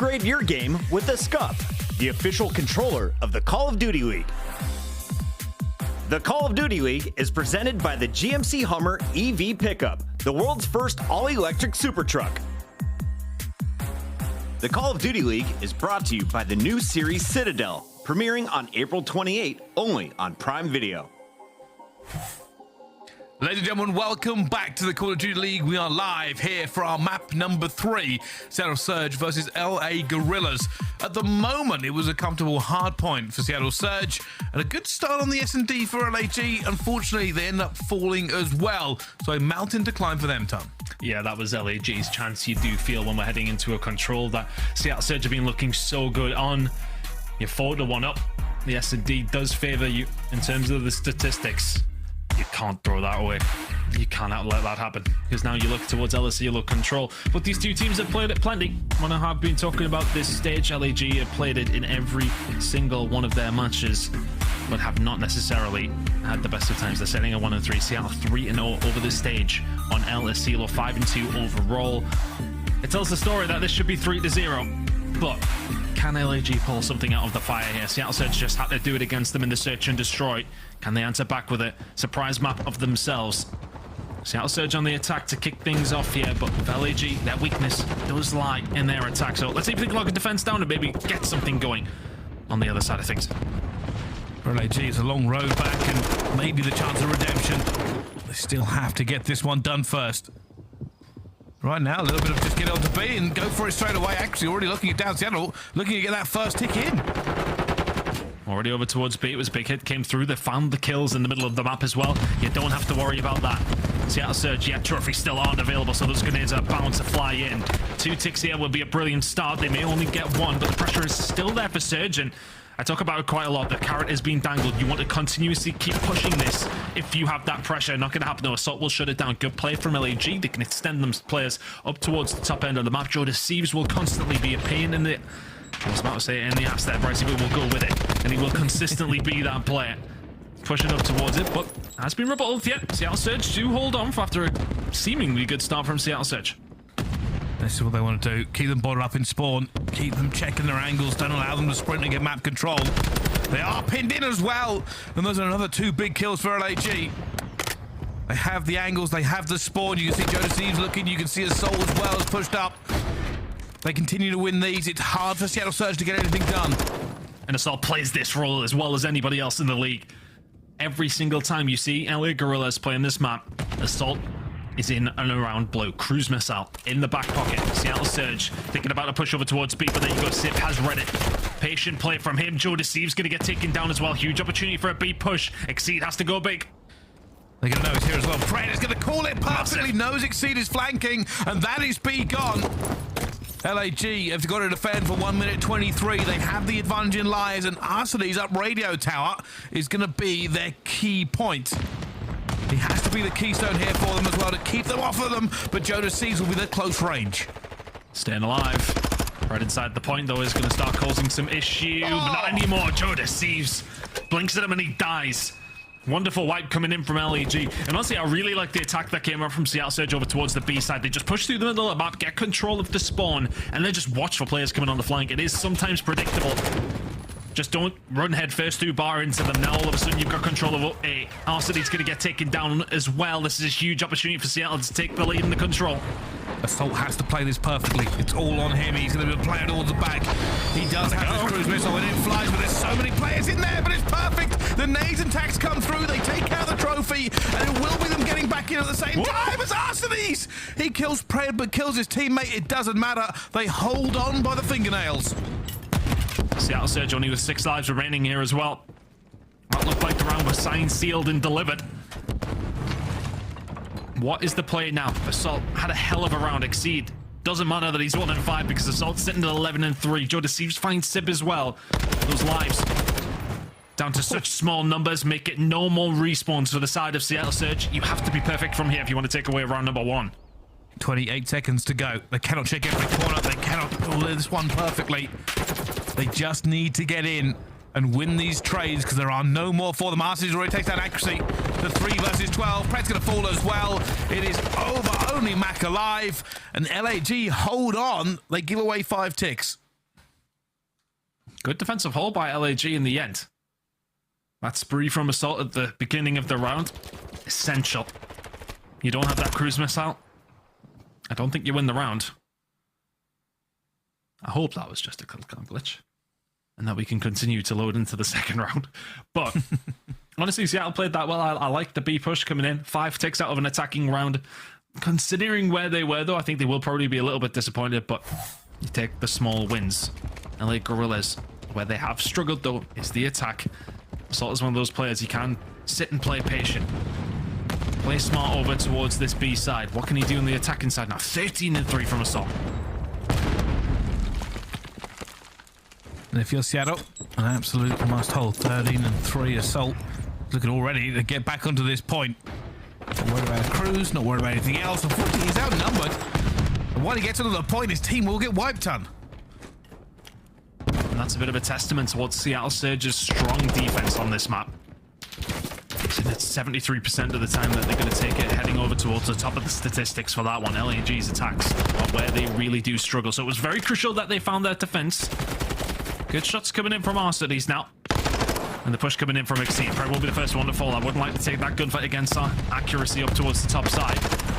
Upgrade your game with the SCUF, the official controller of the Call of Duty League. The Call of Duty League is presented by the GMC Hummer EV Pickup, the world's first all-electric super truck. The Call of Duty League is brought to you by the new series Citadel, premiering on April 28 only on Prime Video. Ladies and gentlemen, welcome back to the Call of Duty League. We are live here for our map number 3, Seattle Surge versus LA Guerrillas. At the moment, it was a comfortable hard point for Seattle Surge and a good start on the S&D for LAG. Unfortunately, they end up falling as well, so a mountain decline for them, Tom. Yeah, that was LAG's chance. You do feel when we're heading into a control that Seattle Surge have been looking so good on. You're 4-1 up. The S&D does favor you in terms of the statistics. You can't throw that away. You cannot let that happen, because now you look towards LSC, you look control. But these two teams have played it plenty. When I have been talking about this stage, LAG have played it in every single one of their matches, but have not necessarily had the best of times. They're setting a 1-3. Seattle 3-0 over this stage on LSC, or 5-2 overall. It tells the story that this should be 3-0, but can LAG pull something out of the fire here? Seattle Surge just had to do it against them in the search and destroy. Can they answer back with a surprise map of themselves? Seattle Surge on the attack to kick things off here, but with LAG, their weakness does lie in their attack. So let's see if they can lock a defense down and maybe get something going on the other side of things. For LAG, it's a long road back and maybe the chance of redemption. They still have to get this one done first. Right now, a little bit of just get on to B and go for it straight away. Actually, already looking at down Seattle, looking to get that first tick in. Already over towards B. It was a big hit, came through. They found the kills in the middle of the map as well. You don't have to worry about that. Seattle Surge, yeah, trophies still aren't available, so those grenades are bound to fly in. 2 ticks here will be a brilliant start. They may only get 1, but the pressure is still there for Surge, and I talk about it quite a lot. The carrot is being dangled. You want to continuously keep pushing this if you have that pressure. Not going to happen though. Assault will shut it down. Good play from LAG. They can extend them players up towards the top end of the map. Thieves will constantly be a pain in the... I was about to say in the ass there. Brycey will go with it, and he will consistently be that player. Pushing up towards it, but has been rebutted yet. Seattle Surge do hold on after a seemingly good start from Seattle Surge. This is what they want to do. Keep them bottled up in spawn. Keep them checking their angles. Don't allow them to sprint and get map control. They are pinned in as well. And those are another 2 big kills for LAG. They have the angles. They have the spawn. You can see Thieves looking. You can see Assault as well is pushed up. They continue to win these. It's hard for Seattle Surge to get anything done. And Assault plays this role as well as anybody else in the league. Every single time you see LA Guerrillas playing this map, Assault is in and around blue. Cruise missile in the back pocket. Seattle Surge thinking about a push over towards B, but there you go. Simp has read it. Patient play from him. Deceive's going to get taken down as well. Huge opportunity for a B push. Exceed has to go big. They're going to know it's here as well. Predator's going to call it perfectly. Knows Exceed is flanking, and that is B gone. LAG have got to defend for 1 minute 23. They have the advantage in lies, and Arseny's up radio tower is going to be their key point. He has to be the keystone here for them as well to keep them off of them, but Thieves will be the close range. Staying alive. Right inside the point, though, is going to start causing some issue, but not anymore. Thieves blinks at him and he dies. Wonderful wipe coming in from LAG. And honestly, I really like the attack that came up from Seattle Surge over towards the B side. They just push through the middle of the map, get control of the spawn, and then just watch for players coming on the flank. It is sometimes predictable. Just don't run head first through bar into them. Now all of a sudden you've got control of A. Arseny's going to get taken down as well. This is a huge opportunity for Seattle to take the lead in the control. Assault has to play this perfectly. It's all on him. He's going to be playing towards the back. He does have this cruise missile and it flies, but there's so many players in there, but it's perfect. The nades and tacks come through. They take out the trophy, and it will be them getting back in at the same time as Arseny's. He kills Pred, but kills his teammate. It doesn't matter. They hold on by the fingernails. Seattle Surge only with 6 lives remaining here as well. That looked like the round was signed, sealed, and delivered. What is the play now? Assault had a hell of a round. Exceed. Doesn't matter that he's 1-5 because Assault's sitting at 11-3. Deceives finds Simp as well. Those lives down to such small numbers make it no more respawns for the side of Seattle Surge. You have to be perfect from here if you want to take away round number 1. 28 seconds to go. They cannot check every corner. They cannot pull this one perfectly. They just need to get in and win these trades because there are no more for them. Arseny's already takes that accuracy. The 3 versus 12. Pred's going to fall as well. It is over. Only Mack alive. And LAG hold on. They give away 5 ticks. Good defensive hold by LAG in the end. That spree from Assault at the beginning of the round, essential. You don't have that cruise missile, I don't think you win the round. I hope that was just a glitch, and that we can continue to load into the second round. But honestly, Seattle played that well. I like the B push coming in. 5 ticks out of an attacking round. Considering where they were, though, I think they will probably be a little bit disappointed, but you take the small wins. LA Guerrillas, where they have struggled, though, is the attack. Assault is one of those players, he can sit and play patient. Play smart over towards this B side. What can he do on the attacking side now? 13 and 3 from Assault. And if you're Seattle, an absolute must hold. 13 and 3 Assault. Looking already to get back onto this point. Not worried about a cruise, not worried about anything else. Unfortunately, he's outnumbered. And while he gets onto the point, his team will get wiped on. And that's a bit of a testament towards Seattle Surge's strong defense on this map. So that's 73% of the time that they're going to take it, heading over towards the top of the statistics for that one. LAG's attacks are where they really do struggle. So it was very crucial that they found that defense. Good shots coming in from our studies now. And the push coming in from Exceed. Probably won't be the first one to fall. I wouldn't like to take that gunfight against our accuracy up towards the top side.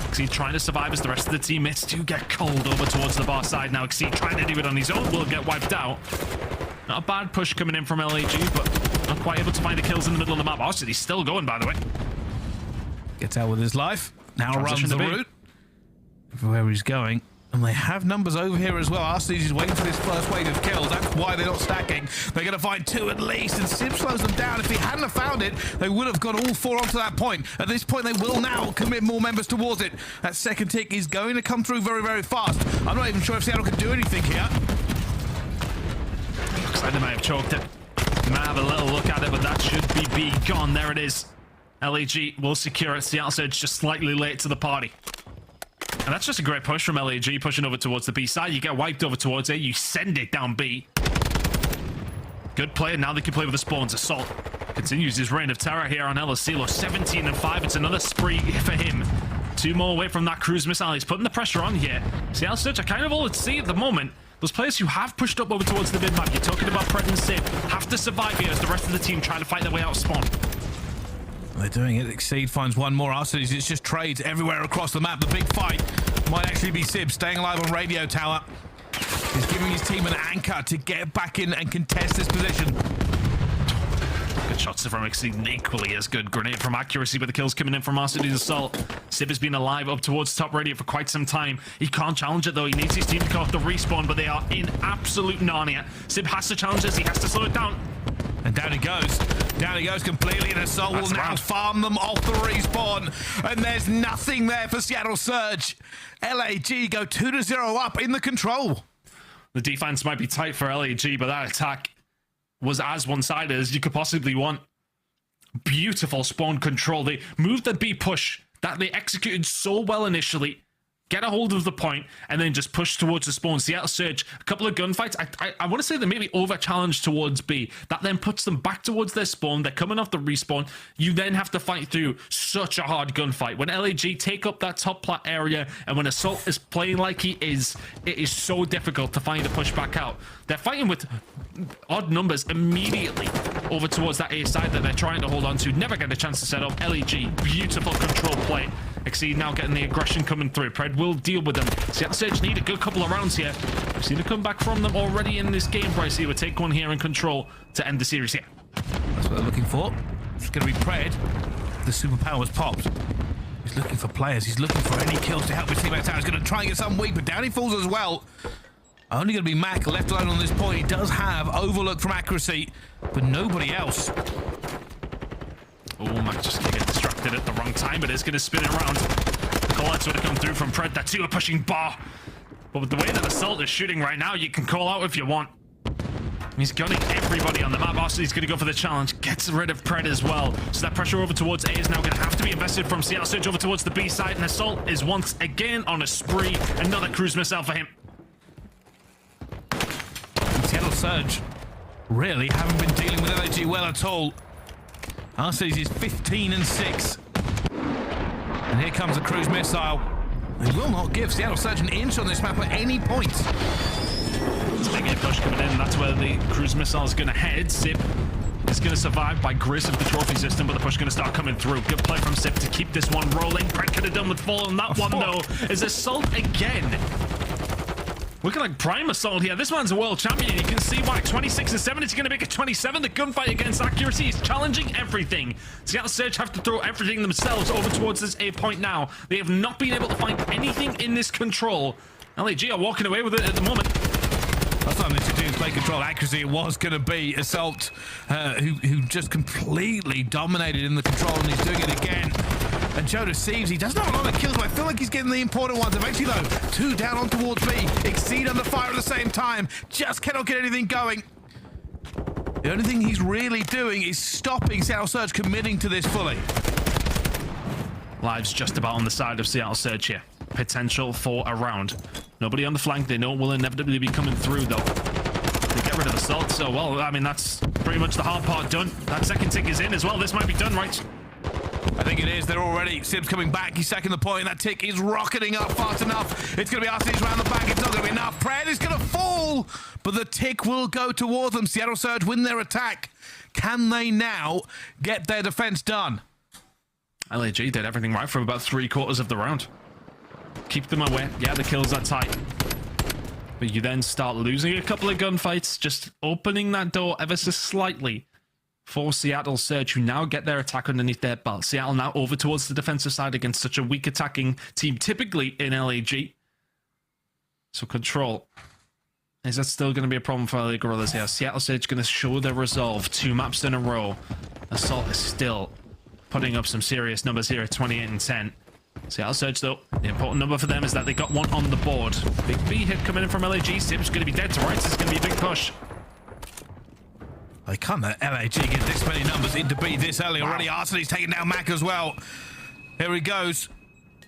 Exceed trying to survive as the rest of the teammates do get cold over towards the bar side. Now Exceed trying to do it on his own will get wiped out. Not a bad push coming in from LAG, but not quite able to find the kills in the middle of the map. Our city's still going, by the way. Gets out with his life. Now Transition runs the to B. route for where he's going. And they have numbers over here as well. RC's is waiting for this first wave of kills. That's why they're not stacking. They're going to find 2 at least, and Simp slows them down. If he hadn't have found it, they would have got all 4 onto that point. At this point, they will now commit more members towards it. That second tick is going to come through very, very fast. I'm not even sure if Seattle can do anything here. Looks like they might have choked it. Might have a little look at it, but that should be B gone. There it is. LAG will secure it. Seattle Surge just slightly late to the party. And that's just a great push from LAG, pushing over towards the B side. You get wiped over towards A, you send it down B. Good play, and now they can play with the spawns. Assault continues his reign of terror here on El Asilo. 17 and 5, it's another spree for him. 2 more away from that cruise missile. He's putting the pressure on here. Seattle Surge are kind of all at sea at the moment. Those players who have pushed up over towards the mid-map, you're talking about Pred and Simp, have to survive here as the rest of the team try to fight their way out of spawn. They're doing it. Exceed finds one more. Arsenal. It's just trades everywhere across the map. The big fight might actually be Sib staying alive on radio tower. He's giving his team an anchor to get back in and contest this position. Good shots from Exceed, equally as good. Grenade from accuracy, but the kills coming in from Arsenal's Assault. Sib has been alive up towards top radio for quite some time. He can't challenge it though. He needs his team to come off the respawn, but they are in absolute Narnia. Sib has to challenge this. He has to slow it down. And down he goes. Down he goes completely, and Assault will now farm them off the respawn. And there's nothing there for Seattle Surge. LAG go 2-0 up in the control. The defense might be tight for LAG, but that attack was as one-sided as you could possibly want. Beautiful spawn control. They moved the B push that they executed so well initially. Get a hold of the point and then just push towards the spawn. Seattle Surge, a couple of gunfights. I want to say they maybe over-challenged towards B. That then puts them back towards their spawn. They're coming off the respawn. You then have to fight through such a hard gunfight. When LAG take up that top plat area and when Assault is playing like he is, it is so difficult to find a push back out. They're fighting with odd numbers immediately over towards that A side that they're trying to hold on to. Never get a chance to set up. LAG, beautiful control play. Exceed now getting the aggression coming through. Pred will deal with them. Seattle Surge need a good couple of rounds here. We've seen a comeback from them already in this game. Bryce here will take one here in control to end the series here. That's what they're looking for. It's going to be Pred. The superpower's popped. He's looking for players. He's looking for any kills to help his teammates out. He's going to try and get some weak, but down he falls as well. Only going to be Mack left alone on this point. He does have overlook from accuracy, but nobody else. Oh, Mack just going to get distracted at the wrong time, but it's going to spin it around. The call-outs would have come through from Pred. That 2 are pushing bar. But with the way that Assault is shooting right now, you can call out if you want. He's gunning everybody on the map. Also, he's going to go for the challenge. Gets rid of Pred as well. So that pressure over towards A is now going to have to be invested from Seattle Surge over towards the B side. And Assault is once again on a spree. Another cruise missile for him. Seattle Surge really haven't been dealing with LAG well at all. Arcees is 15 and 6. And here comes the cruise missile. They will not give Seattle Surge an inch on this map at any point. It's a big air push coming in. That's where the cruise missile is going to head. Simp is going to survive by grace of the trophy system, but the push is going to start coming through. Good play from Simp to keep this one rolling. Brett could have done with fall on that one, though. Is Assault again. Looking like prime Assault here. This man's a world champion. You can see why. 26 and 7. It's going to make it 27. The gunfight against accuracy is challenging everything. Seattle Surge have to throw everything themselves over towards this A point now. They have not been able to find anything in this control. LAG are walking away with it at the moment. That's something to do with play control accuracy. It was going to be Assault, who just completely dominated in the control, and he's doing it again. And Joe deceives. He doesn't have a lot of kills, but I feel like he's getting the important ones. Eventually, though, 2 down on towards B. Exceed under fire at the same time. Just cannot get anything going. The only thing he's really doing is stopping Seattle Surge committing to this fully. Lives just about on the side of Seattle Surge here. Potential for a round. Nobody on the flank. They know will inevitably be coming through, though. They get rid of Assault, so, well, I mean, that's pretty much the hard part done. That second tick is in as well. This might be done, right? I think it is. They're already. Simp's coming back. He's second the point. That tick is rocketing up fast enough. It's going to be Arsenal's round the back. It's not going to be enough. Pred is going to fall, but the tick will go towards them. Seattle Surge win their attack. Can they now get their defense done? LAG did everything right for about 3/4 of the round. Keep them away. Yeah, the kills are tight. But you then start losing a couple of gunfights, just opening that door ever so slightly for Seattle Surge, who now get their attack underneath their belt. Seattle now over towards the defensive side against such a weak attacking team, typically in LAG. So control. Is that still going to be a problem for LA Guerrillas here? Seattle Surge going to show their resolve. 2 maps in a row. Assault is still putting up some serious numbers here at 28 and 10. Seattle Surge, though, the important number for them is that they got one on the board. Big B hit coming in from LAG. Simp's going to be dead to rights. It's going to be a big push. They can't let LAG get this many numbers into B this early already. Arsenal's taking down Mack as well. Here he goes.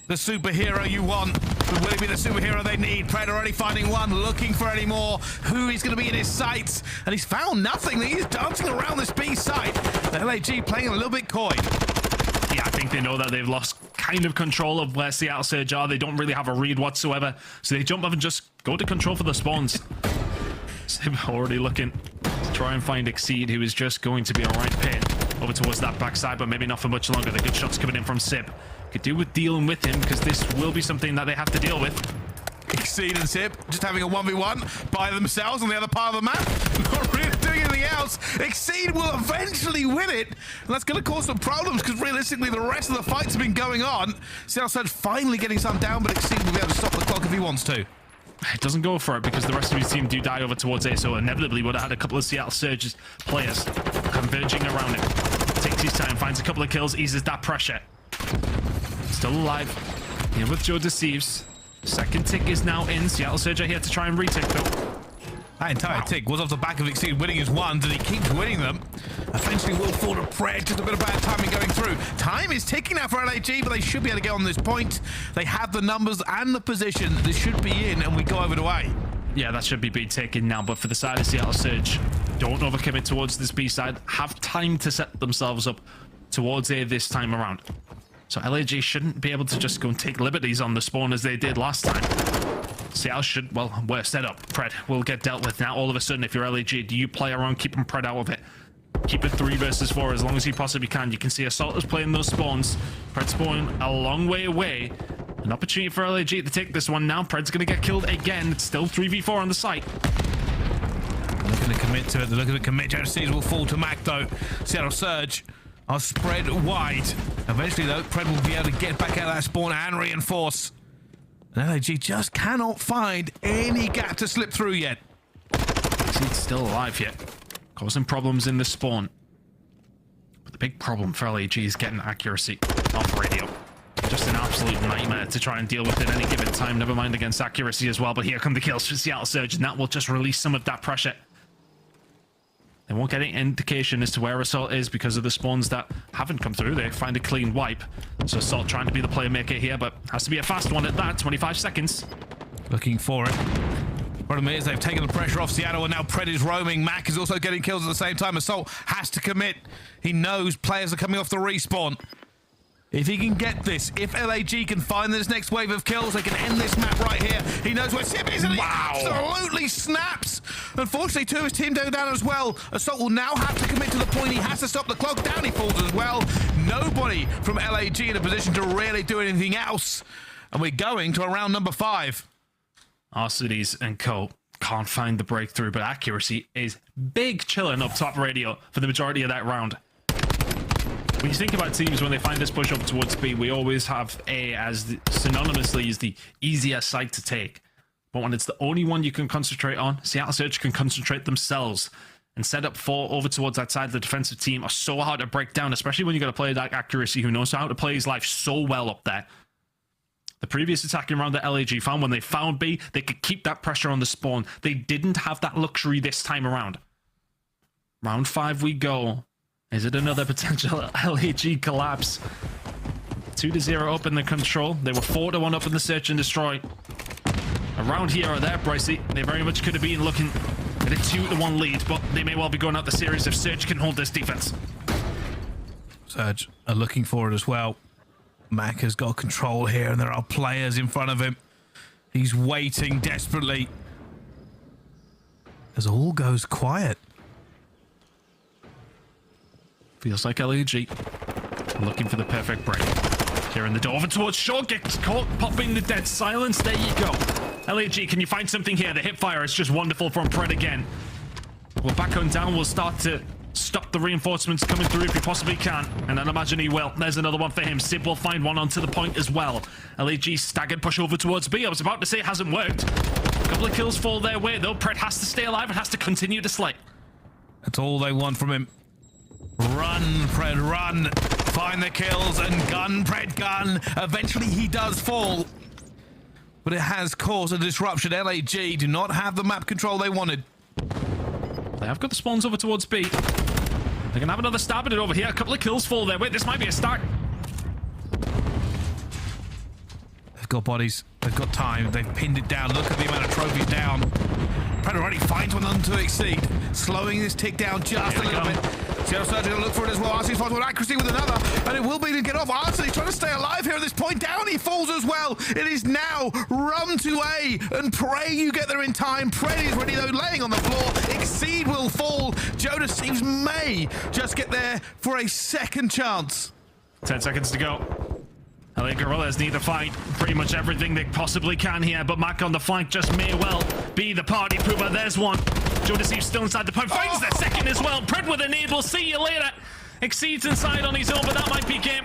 The superhero you want. But will he be the superhero they need? Pred already finding one, looking for any more. Who is going to be in his sights? And he's found nothing. He's dancing around this B site. The LAG playing a little bit coy. Yeah, I think they know that they've lost kind of control of where Seattle Surge are. They don't really have a read whatsoever. So they jump up and just go to control for the spawns. Simp already looking to try and find Exceed, who is just going to be a right pin over towards that backside, but maybe not for much longer. The good shots coming in from Simp. Could do with dealing with him, because this will be something that they have to deal with. Exceed and Simp just having a 1v1 by themselves on the other part of the map. Not really doing anything else. Exceed will eventually win it. And that's going to cause some problems, because realistically the rest of the fights have been going on. Seattle Surge finally getting some down, but Exceed will be able to stop the clock if he wants to. It doesn't go for it because the rest of his team do die over towards A, so inevitably would have had a couple of Seattle Surge players converging around him. Takes his time, finds a couple of kills, eases that pressure. Still alive. Here with Joe deceives. Second tick is now in. Seattle Surge are here to try and retake though. That entire tick was off the back of Exceed winning his ones, and he keeps winning them. Eventually will fall to Pred. Just a bit of bad timing going through. Time is ticking now for LAG, but they should be able to get on this point. They have the numbers and the position. This should be in, and we go over to A. Yeah, that should be B taken now, but for the side of Seattle Surge, don't overcommit towards this B side. Have time to set themselves up towards A this time around. So LAG shouldn't be able to just go and take liberties on the spawn as they did last time. Seattle should, well, we're set up. Pred will get dealt with. Now, all of a sudden, if you're LAG, do you play around, keeping Pred out of it? Keep it 3 versus 4 as long as you possibly can. You can see Assault is playing those spawns. Pred spawning a long way away. An opportunity for LAG to take this one now. Pred's going to get killed again. It's still 3v4 on the site. Looking to commit to it. They're looking to commit. Genesis will fall to Mack, though. Seattle Surge are spread wide. Eventually, though, Pred will be able to get back out of that spawn and reinforce. And LAG just cannot find any gap to slip through yet. He's still alive yet, causing problems in the spawn. But the big problem for LAG is getting accuracy off radio. Just an absolute nightmare to try and deal with at any given time, never mind against accuracy as well. But here come the kills for Seattle Surge, and that will just release some of that pressure. They won't get any indication as to where Assault is because of the spawns that haven't come through. They find a clean wipe. So Assault trying to be the playmaker here, but has to be a fast one at that. 25 seconds. Looking for it. Problem is, they've taken the pressure off Seattle, and now Pred is roaming. Mack is also getting kills at the same time. Assault has to commit. He knows players are coming off the respawn. If he can get this, if LAG can find this next wave of kills, they can end this map right here. He knows where Simp is, and he absolutely snaps. Unfortunately, two of his team go down as well. Assault will now have to commit to the point. He has to stop the clock. Down he falls as well. Nobody from LAG in a position to really do anything else. And we're going to round number 5. Arcitys and Co. can't find the breakthrough, but accuracy is big chilling up top radio for the majority of that round. When you think about teams, when they find this push up towards B, we always have A as synonymously as the easier site to take. But when it's the only one you can concentrate on, Seattle Surge can concentrate themselves. And set up 4 over towards that side of the defensive team are so hard to break down, especially when you got a player like Accuracy who knows how to play his life so well up there. The previous attacking round that LAG found, when they found B, they could keep that pressure on the spawn. They didn't have that luxury this time around. Round 5 we go. Is it another potential LAG collapse? 2-0 up in the control. They were 4-1 up in the search and destroy. Around here or there, Brycey, they very much could have been looking at a 2-1 lead, but they may well be going out the series if Surge can hold this defense. Surge are looking for it as well. Mack has got control here, and there are players in front of him. He's waiting desperately as all goes quiet. Feels like LAG looking for the perfect break. Here in the door over towards Short, gets caught popping the dead silence. There you go. LAG, can you find something here? The hipfire is just wonderful from Pred again. We're back on down. We'll start to stop the reinforcements coming through if he possibly can. And I'd imagine he will. There's another one for him. Simp will find one onto the point as well. LAG staggered push over towards B. I was about to say it hasn't worked. A couple of kills fall their way though. Pred has to stay alive and has to continue to slay. That's all they want from him. Run, Pred, run. Find the kills and gun, Pred, gun. Eventually he does fall. But it has caused a disruption. LAG do not have the map control they wanted. They have got the spawns over towards B. They can have another stab at it over here. A couple of kills fall there. Wait, this might be a start. They've got bodies. They've got time. They've pinned it down. Look at the amount of trophies down. Pred already finds one on to exceed. Slowing this tick down just a little bit. Seattle Surge going to look for it as well. Arcety's finds one accuracy with another. And it will be to get off. Arcety's trying to stay alive here at this point. Down he falls as well. It is now run to A and pray you get there in time. Pred is ready though, laying on the floor. Exceed will fall. Jonas Thieves may just get there for a second chance. 10 seconds to go. LA Guerrillas need to fight pretty much everything they possibly can here, but Mack on the flank just may well be the party pooper. There's one. Jonas Thieves still inside the point. Finds the second as well. Pred with a nade. We'll see you later. Exceeds inside on his own, but that might be game.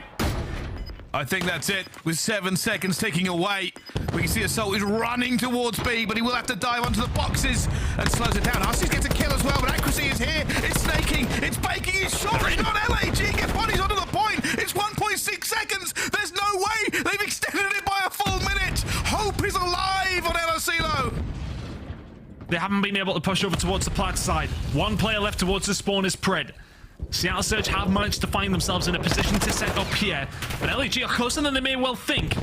I think that's it. With 7 seconds ticking away, we can see Assault is running towards B, but he will have to dive onto the boxes and slows it down. Arcety's gets a kill as well, but accuracy is here. It's snaking. It's baking. It's short. It's not LAG. Gets bodies onto the point. It's 1.6 seconds. There's no way. They've extended it by a full minute. Hope is alive on El Asilo. They haven't been able to push over towards the plat side. One player left towards the spawn is Pred. Seattle Surge have managed to find themselves in a position to set up here, but LAG are closer than they may well think.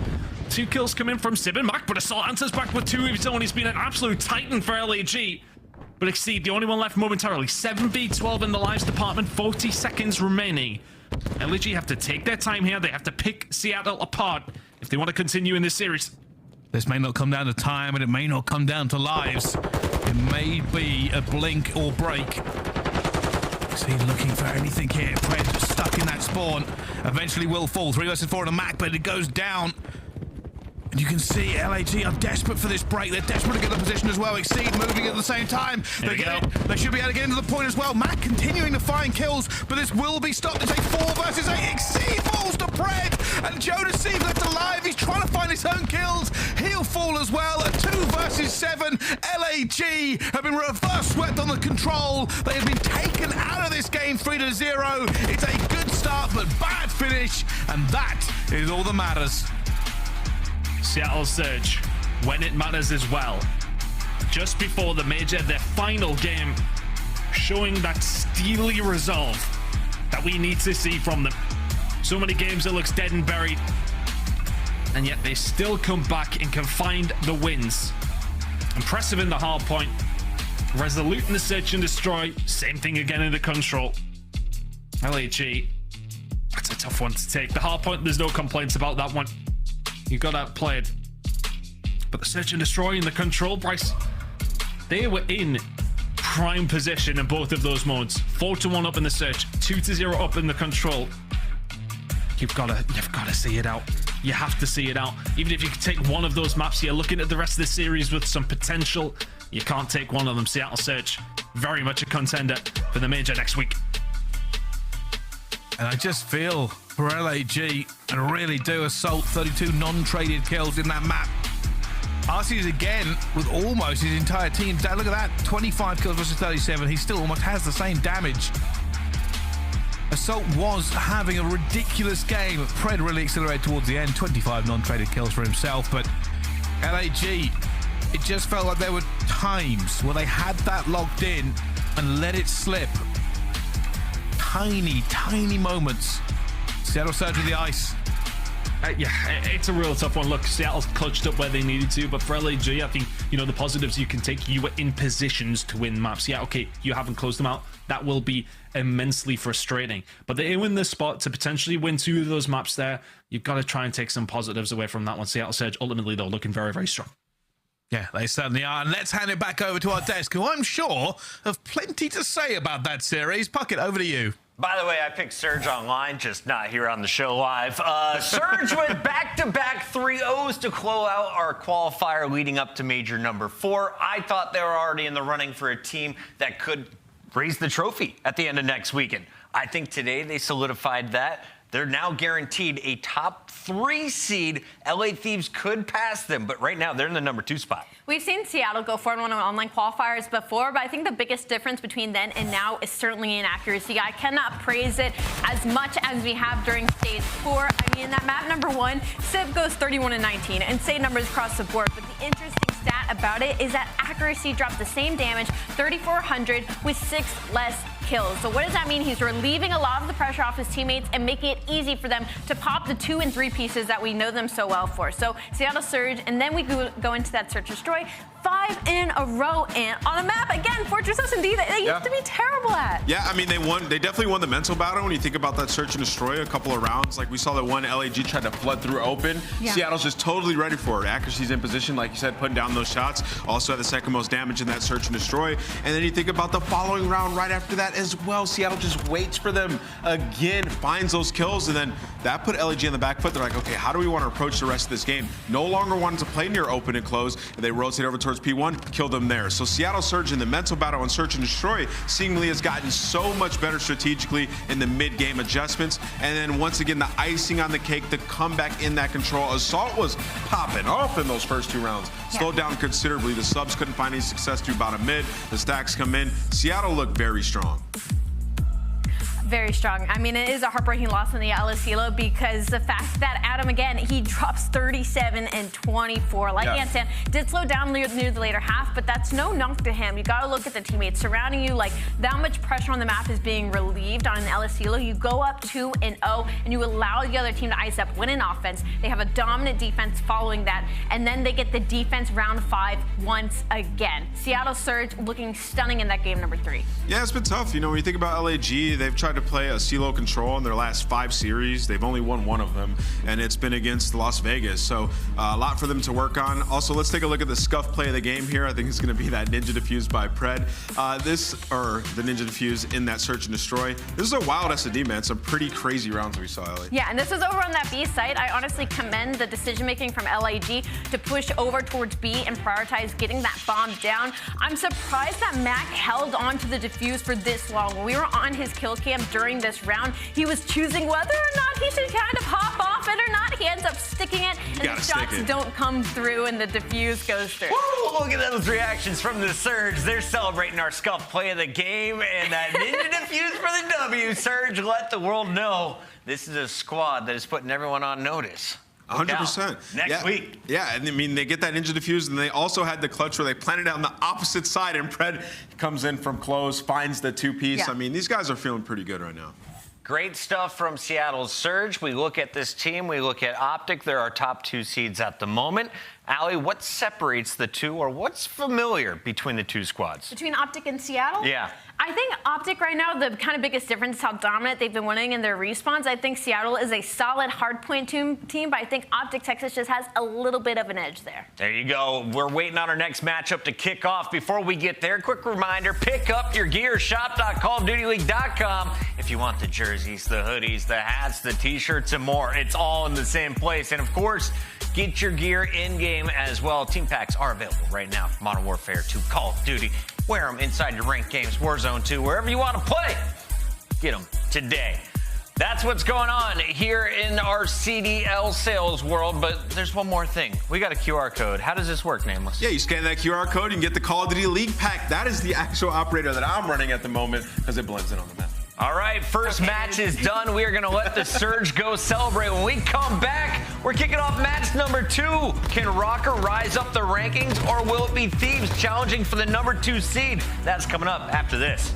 2 kills come in from Simp and Mack, but Assault answers back with 2 of his own. He's been an absolute titan for LAG. But Exceed, the only one left momentarily. 7v12 in the lives department, 40 seconds remaining. LAG have to take their time here. They have to pick Seattle apart if they want to continue in this series. This may not come down to time, and it may not come down to lives. It may be a blink or break. He's looking for anything here. Pred stuck in that spawn. Eventually will fall. 3 versus 4 on a Mack, but it goes down. And you can see LAG are desperate for this break. They're desperate to get the position as well. Exceed moving at the same time. They should be able to get into the point as well. Mack continuing to find kills, but this will be stopped. It's a 4 versus 8. Exceed falls to Pred, and Jonas Thieves left alive. He's trying to find his own kills. He'll fall as well. A 2 versus 7. LAG have been reverse swept on the control. They have been taken out of this game 3-0. It's a good start, but bad finish, and that is all that matters. Seattle Surge, when it matters as well. Just before the major, their final game, showing that steely resolve that we need to see from them. So many games it looks dead and buried, and yet they still come back and can find the wins. Impressive in the hard point, resolute in the search and destroy, same thing again in the control. LAG, that's a tough one to take. The hard point, there's no complaints about that one. You got that played. But the search and destroy and the control, Bryce, they were in prime position in both of those modes. 4-1 up in the search, 2-0 up in the control. You've got to see it out. You have to see it out. Even if you can take one of those maps, you're looking at the rest of the series with some potential. You can't take one of them. Seattle Surge, very much a contender for the major next week. And I just feel for LAG, and really do, Assault, 32 non-traded kills in that map. Arceus again with almost his entire team down. Look at that, 25 kills versus 37. He still almost has the same damage. Assault was having a ridiculous game. Pred really accelerated towards the end, 25 non-traded kills for himself, but LAG, it just felt like there were times where they had that locked in and let it slip. Tiny moments. Seattle Surge with the ice. Yeah, it's a real tough one. Look, Seattle's clutched up where they needed to, but for LAG, I think, the positives you can take, you were in positions to win maps. Yeah, okay, you haven't closed them out. That will be immensely frustrating. But they're in this spot to potentially win 2 of those maps there. You've got to try and take some positives away from that one. Seattle Surge, ultimately, though, looking very, very strong. Yeah, they certainly are. And let's hand it back over to our desk, who I'm sure have plenty to say about that series. Puckett, over to you. By the way, I picked Surge online, just not here on the show live. Surge went back-to-back 3-0s to close out our qualifier leading up to Major number 4. I thought they were already in the running for a team that could raise the trophy at the end of next weekend. I think today they solidified that. They're now guaranteed a top 3 seed. LA Thieves could pass them, but right now they're in the number 2 spot. We've seen Seattle go 4-1 on online qualifiers before, but I think the biggest difference between then and now is certainly in accuracy. I cannot praise it as much as we have during stage 4. I mean, that map number 1, Simp goes 31-19, insane numbers across the board, but the interesting stat about it is that accuracy dropped the same damage, 3,400 with 6 less kills. So what does that mean? He's relieving a lot of the pressure off his teammates and making it easy for them to pop the 2 and 3 pieces that we know them so well for. So Seattle Surge, and then we go into that search destroy, 5 in a row, and on a map again, Fortress S&D that they used to be terrible at. Yeah, I mean, they definitely won the mental battle. When you think about that search and destroy, a couple of rounds, like we saw that one LAG tried to flood through open. Yeah. Seattle's just totally ready for it. Accuracy's in position, like you said, putting down those shots. Also had the second most damage in that search and destroy. And then you think about the following round right after that as well. Seattle just waits for them again, finds those kills, and then that put LAG on the back foot. They're like, okay, how do we want to approach the rest of this game? No longer wanted to play near open and close, and they rotate over towards P1, kill them there. So Seattle Surge in the mental battle on search and destroy seemingly has gotten so much better strategically in the mid-game adjustments. And then once again, the icing on the cake, the comeback in that control. Assault was popping off in those first 2 rounds. Slowed down considerably. The subs couldn't find any success through bottom mid. The stacks come in. Seattle looked very strong. Very strong. I mean, it is a heartbreaking loss in the LSELO because the fact that Adam, again, he drops 37 and 24. Like Ansan, did slow down near the later half, but that's no knock to him. You got to look at the teammates surrounding you. Like, that much pressure on the map is being relieved on an LSELO. You go up 2-0, and you allow the other team to ice up, win an offense. They have a dominant defense following that, and then they get the defense round 5 once again. Seattle Surge looking stunning in that game number 3. Yeah, it's been tough. When you think about LAG, they've tried to play a CeeLo control in their last 5 series. They've only won 1 of them, and it's been against Las Vegas. So a lot for them to work on. Also, let's take a look at the scuff play of the game here. I think it's going to be that Ninja Defuse by Pred. The Ninja Defuse in that search and destroy. This is a wild S&D, man. Some pretty crazy rounds we saw, Ellie. Yeah, and this was over on that B site. I honestly commend the decision-making from LAG to push over towards B and prioritize getting that bomb down. I'm surprised that Mack held on to the defuse for this long. When we were on his kill cam during this round, he was choosing whether or not he should kind of hop off it or not. He ends up sticking it, and the shots don't come through, and the defuse goes through. Woo, look at those reactions from the Surge. They're celebrating our scuff play of the game, and that Ninja Defuse for the W. Surge, let the world know this is a squad that is putting everyone on notice. 100%. Next week. Yeah, and I mean, they get that Ninja Defuse, and they also had the clutch where they planted it on the opposite side, and Pred comes in from close, finds the 2-piece. Yeah. I mean, these guys are feeling pretty good right now. Great stuff from Seattle's Surge. We look at this team, we look at OpTic. They're our top 2 seeds at the moment. Allie, what separates the two, or what's familiar between the two squads? Between OpTic and Seattle? Yeah. I think OpTic right now, the kind of biggest difference is how dominant they've been winning in their respawns. I think Seattle is a solid hardpoint team, but I think OpTic Texas just has a little bit of an edge there. There you go. We're waiting on our next matchup to kick off. Before we get there, quick reminder, pick up your gear, shop.callofdutyleague.com. If you want the jerseys, the hoodies, the hats, the t-shirts, and more, it's all in the same place. And of course, get your gear in-game as well. Team packs are available right now from Modern Warfare 2, Call of Duty. Wear them inside your ranked games, Warzone 2, wherever you want to play. Get them today. That's what's going on here in our CDL sales world, but there's one more thing. We got a QR code. How does this work, Nameless? Yeah, you scan that QR code and get the Call of Duty League pack. That is the actual operator that I'm running at the moment because it blends in on the map. All right, first match is done. We are going to let the Surge go celebrate. When we come back, we're kicking off match number 2. Can Røkkr rise up the rankings, or will it be Thieves challenging for the number 2 seed? That's coming up after this.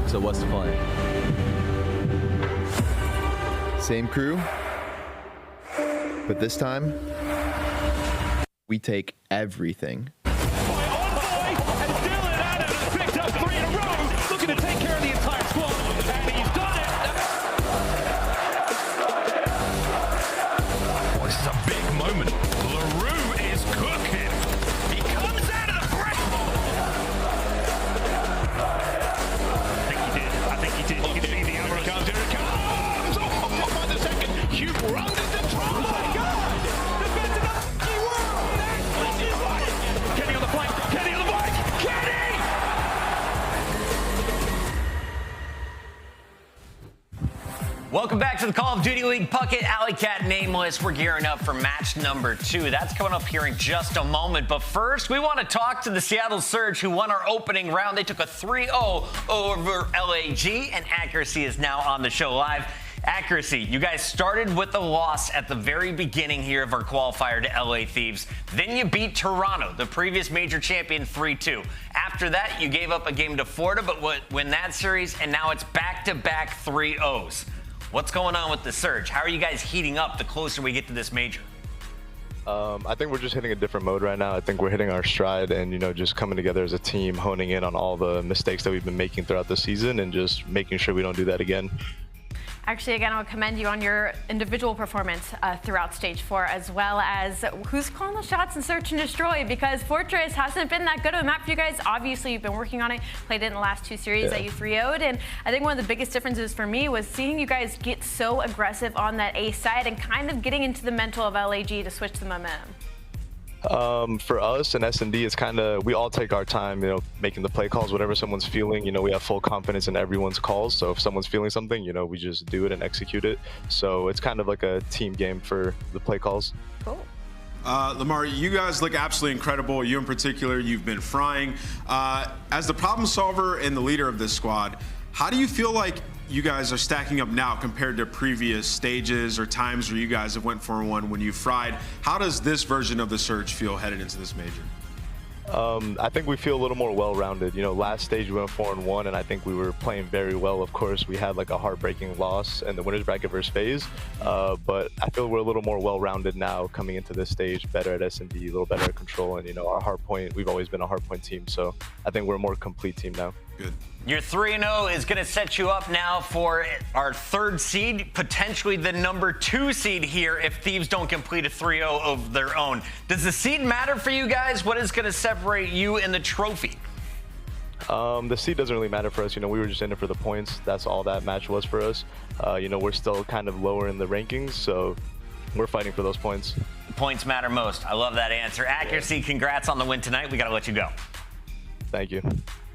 So what's the plan? Same crew, but this time, we take everything. Looking to take care of the entire squad, and he's done it. Oh, this is a big moment. LaRue is cooking. He comes out of the break. I think he did. You can see the arrow comes. Here it comes. Oh, by the second. Huke runs into trouble. Oh my God. Defensive up. Kenny on the flank. Kenny on the flank. Kenny! Welcome back to the Call of Duty League Puckett Alley Cat Nameless. We're gearing up for match number 2. That's coming up here in just a moment. But first, we want to talk to the Seattle Surge, who won our opening round. They took a 3-0 over LAG, and aBeZy is now on the show live. aBeZy, you guys started with a loss at the very beginning here of our qualifier to LA Thieves. Then you beat Toronto, the previous major champion, 3-2. After that, you gave up a game to Florida, but win that series, and now it's back-to-back 3-0s. What's going on with the Surge? How are you guys heating up the closer we get to this major? I think we're just hitting a different mode right now. I think we're hitting our stride and, you know, just coming together as a team, honing in on all the mistakes that we've been making throughout the season and just making sure we don't do that again. Actually, again, I would commend you on your individual performance throughout Stage 4, as well as who's calling the shots in Search and Destroy, because Fortress hasn't been that good of a map for you guys. Obviously, you've been working on it, played it in the last 2 series that you 3-0'd, and I think one of the biggest differences for me was seeing you guys get so aggressive on that A side and kind of getting into the mental of LAG to switch the momentum. For us and S&D, it's kind of, we all take our time, you know, making the play calls, whatever someone's feeling. You know, we have full confidence in everyone's calls. So if someone's feeling something, you know, we just do it and execute it. So it's kind of like a team game for the play calls. Cool. Lamar, you guys look absolutely incredible. You in particular, you've been frying. As the problem solver and the leader of this squad, how do you feel like you guys are stacking up now compared to previous stages or times where you guys have went 4-1 when you fried? How does this version of the Surge feel headed into this major? I think we feel a little more well-rounded. You know, last stage we went 4-1, and I think we were playing very well. Of course, we had like a heartbreaking loss in the winners bracket versus FaZe, but I feel we're a little more well-rounded now coming into this stage, better at S&D, a little better at control, and, you know, our hard point, we've always been a hard point team, so I think we're a more complete team now. Good. Your 3-0 is going to set you up now for our 3rd seed, potentially the number 2 seed here if Thieves don't complete a 3-0 of their own. Does the seed matter for you guys? What is going to separate you and the trophy? The seed doesn't really matter for us. You know, we were just in it for the points. That's all that match was for us. You know, we're still kind of lower in the rankings, so we're fighting for those points. Points matter most. I love that answer. aBeZy, congrats on the win tonight. We got to let you go. Thank you.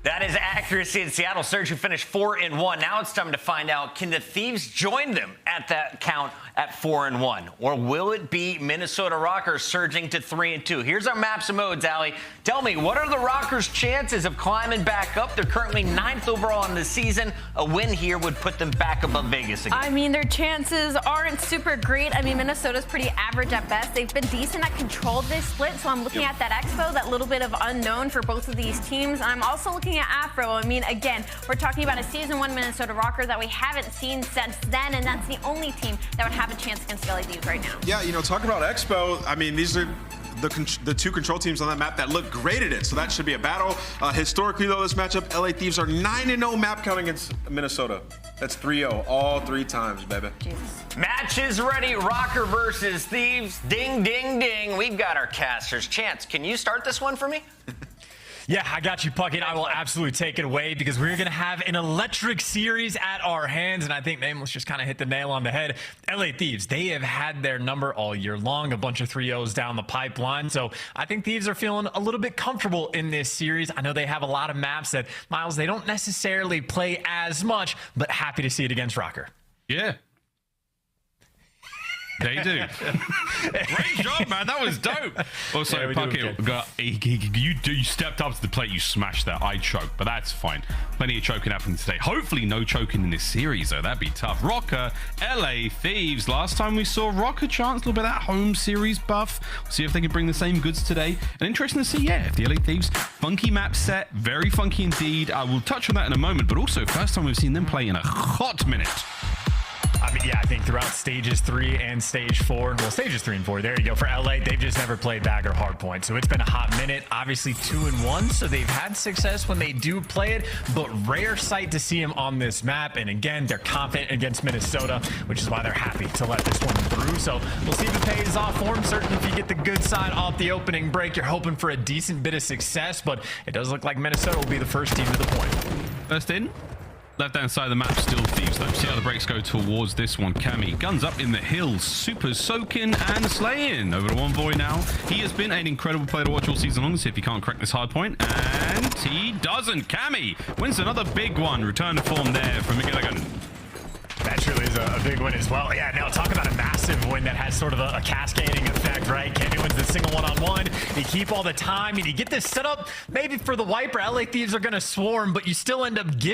That is aBeZy in Seattle Surge, who finished 4-1. Now it's time to find out, can the Thieves join them at that count at 4-1? Or will it be Minnesota Røkkr surging to 3-2? Here's our maps and modes, Allie. Tell me, what are the Røkkr's chances of climbing back up? They're currently 9th overall in the season. A win here would put them back above Vegas again. I mean, their chances aren't super great. I mean, Minnesota's pretty average at best. They've been decent at control this split, so I'm looking at that expo, that little bit of unknown for both of these teams. And I'm also looking at Afro. I mean, again, we're talking about a Season 1 Minnesota Røkkr that we haven't seen since then, and that's the only team that would have a chance against LA Thieves right now. Yeah, you know, talking about Expo, I mean, these are the 2 control teams on that map that look great at it, so that should be a battle. Historically, though, this matchup, LA Thieves are 9-0 map count against Minnesota. That's 3-0 all 3 times, baby. Jesus. Match is ready. Røkkr versus Thieves. Ding, ding, ding. We've got our casters. Chance, can you start this one for me? Yeah, I got you, Puckett. I will absolutely take it away because we're going to have an electric series at our hands, and I think Nameless just kind of hit the nail on the head. LA Thieves, they have had their number all year long, a bunch of 3-0s down the pipeline, so I think Thieves are feeling a little bit comfortable in this series. I know they have a lot of maps that, Miles, they don't necessarily play as much, but happy to see it against Røkkr. Yeah. They do. Great job, man. That was dope. Also, Yeah, Puckett, you stepped up to the plate. You smashed that. I choked, but that's fine. Plenty of choking happening today. Hopefully, no choking in this series, though. That'd be tough. Røkkr, LA Thieves. Last time we saw Røkkr chance a little bit of that home series buff. We'll see if they can bring the same goods today. And interesting to see, yeah, if the LA Thieves funky map set, very funky indeed. I will touch on that in a moment, but also first time we've seen them play in a hot minute. I mean, yeah, I think throughout stages 3 and stage 4, well, stages 3 and 4, there you go. For LA, they've just never played bag or hard point. So it's been a hot minute, obviously 2-1. So they've had success when they do play it, but rare sight to see them on this map. And again, they're confident against Minnesota, which is why they're happy to let this one through. So we'll see if it pays off for them. Certainly, if you get the good side off the opening break, you're hoping for a decent bit of success, but it does look like Minnesota will be the first team to the point. First in. Left-hand side of the map, still Thieves, though. See how the breaks go towards this one. Cammy, guns up in the hills. Super soaking and slaying. Over to Envoy now. He has been an incredible player to watch all season long. See if he can't crack this hard point. And he doesn't. Cammy wins another big one. Return to form there from McGilligan. That truly is a big win as well. Yeah, now talk about a massive win that has sort of a cascading effect, right? Cammy wins the single one-on-one. You keep all the time, and you get this set up maybe for the wiper. LA Thieves are going to swarm, but you still end up gifting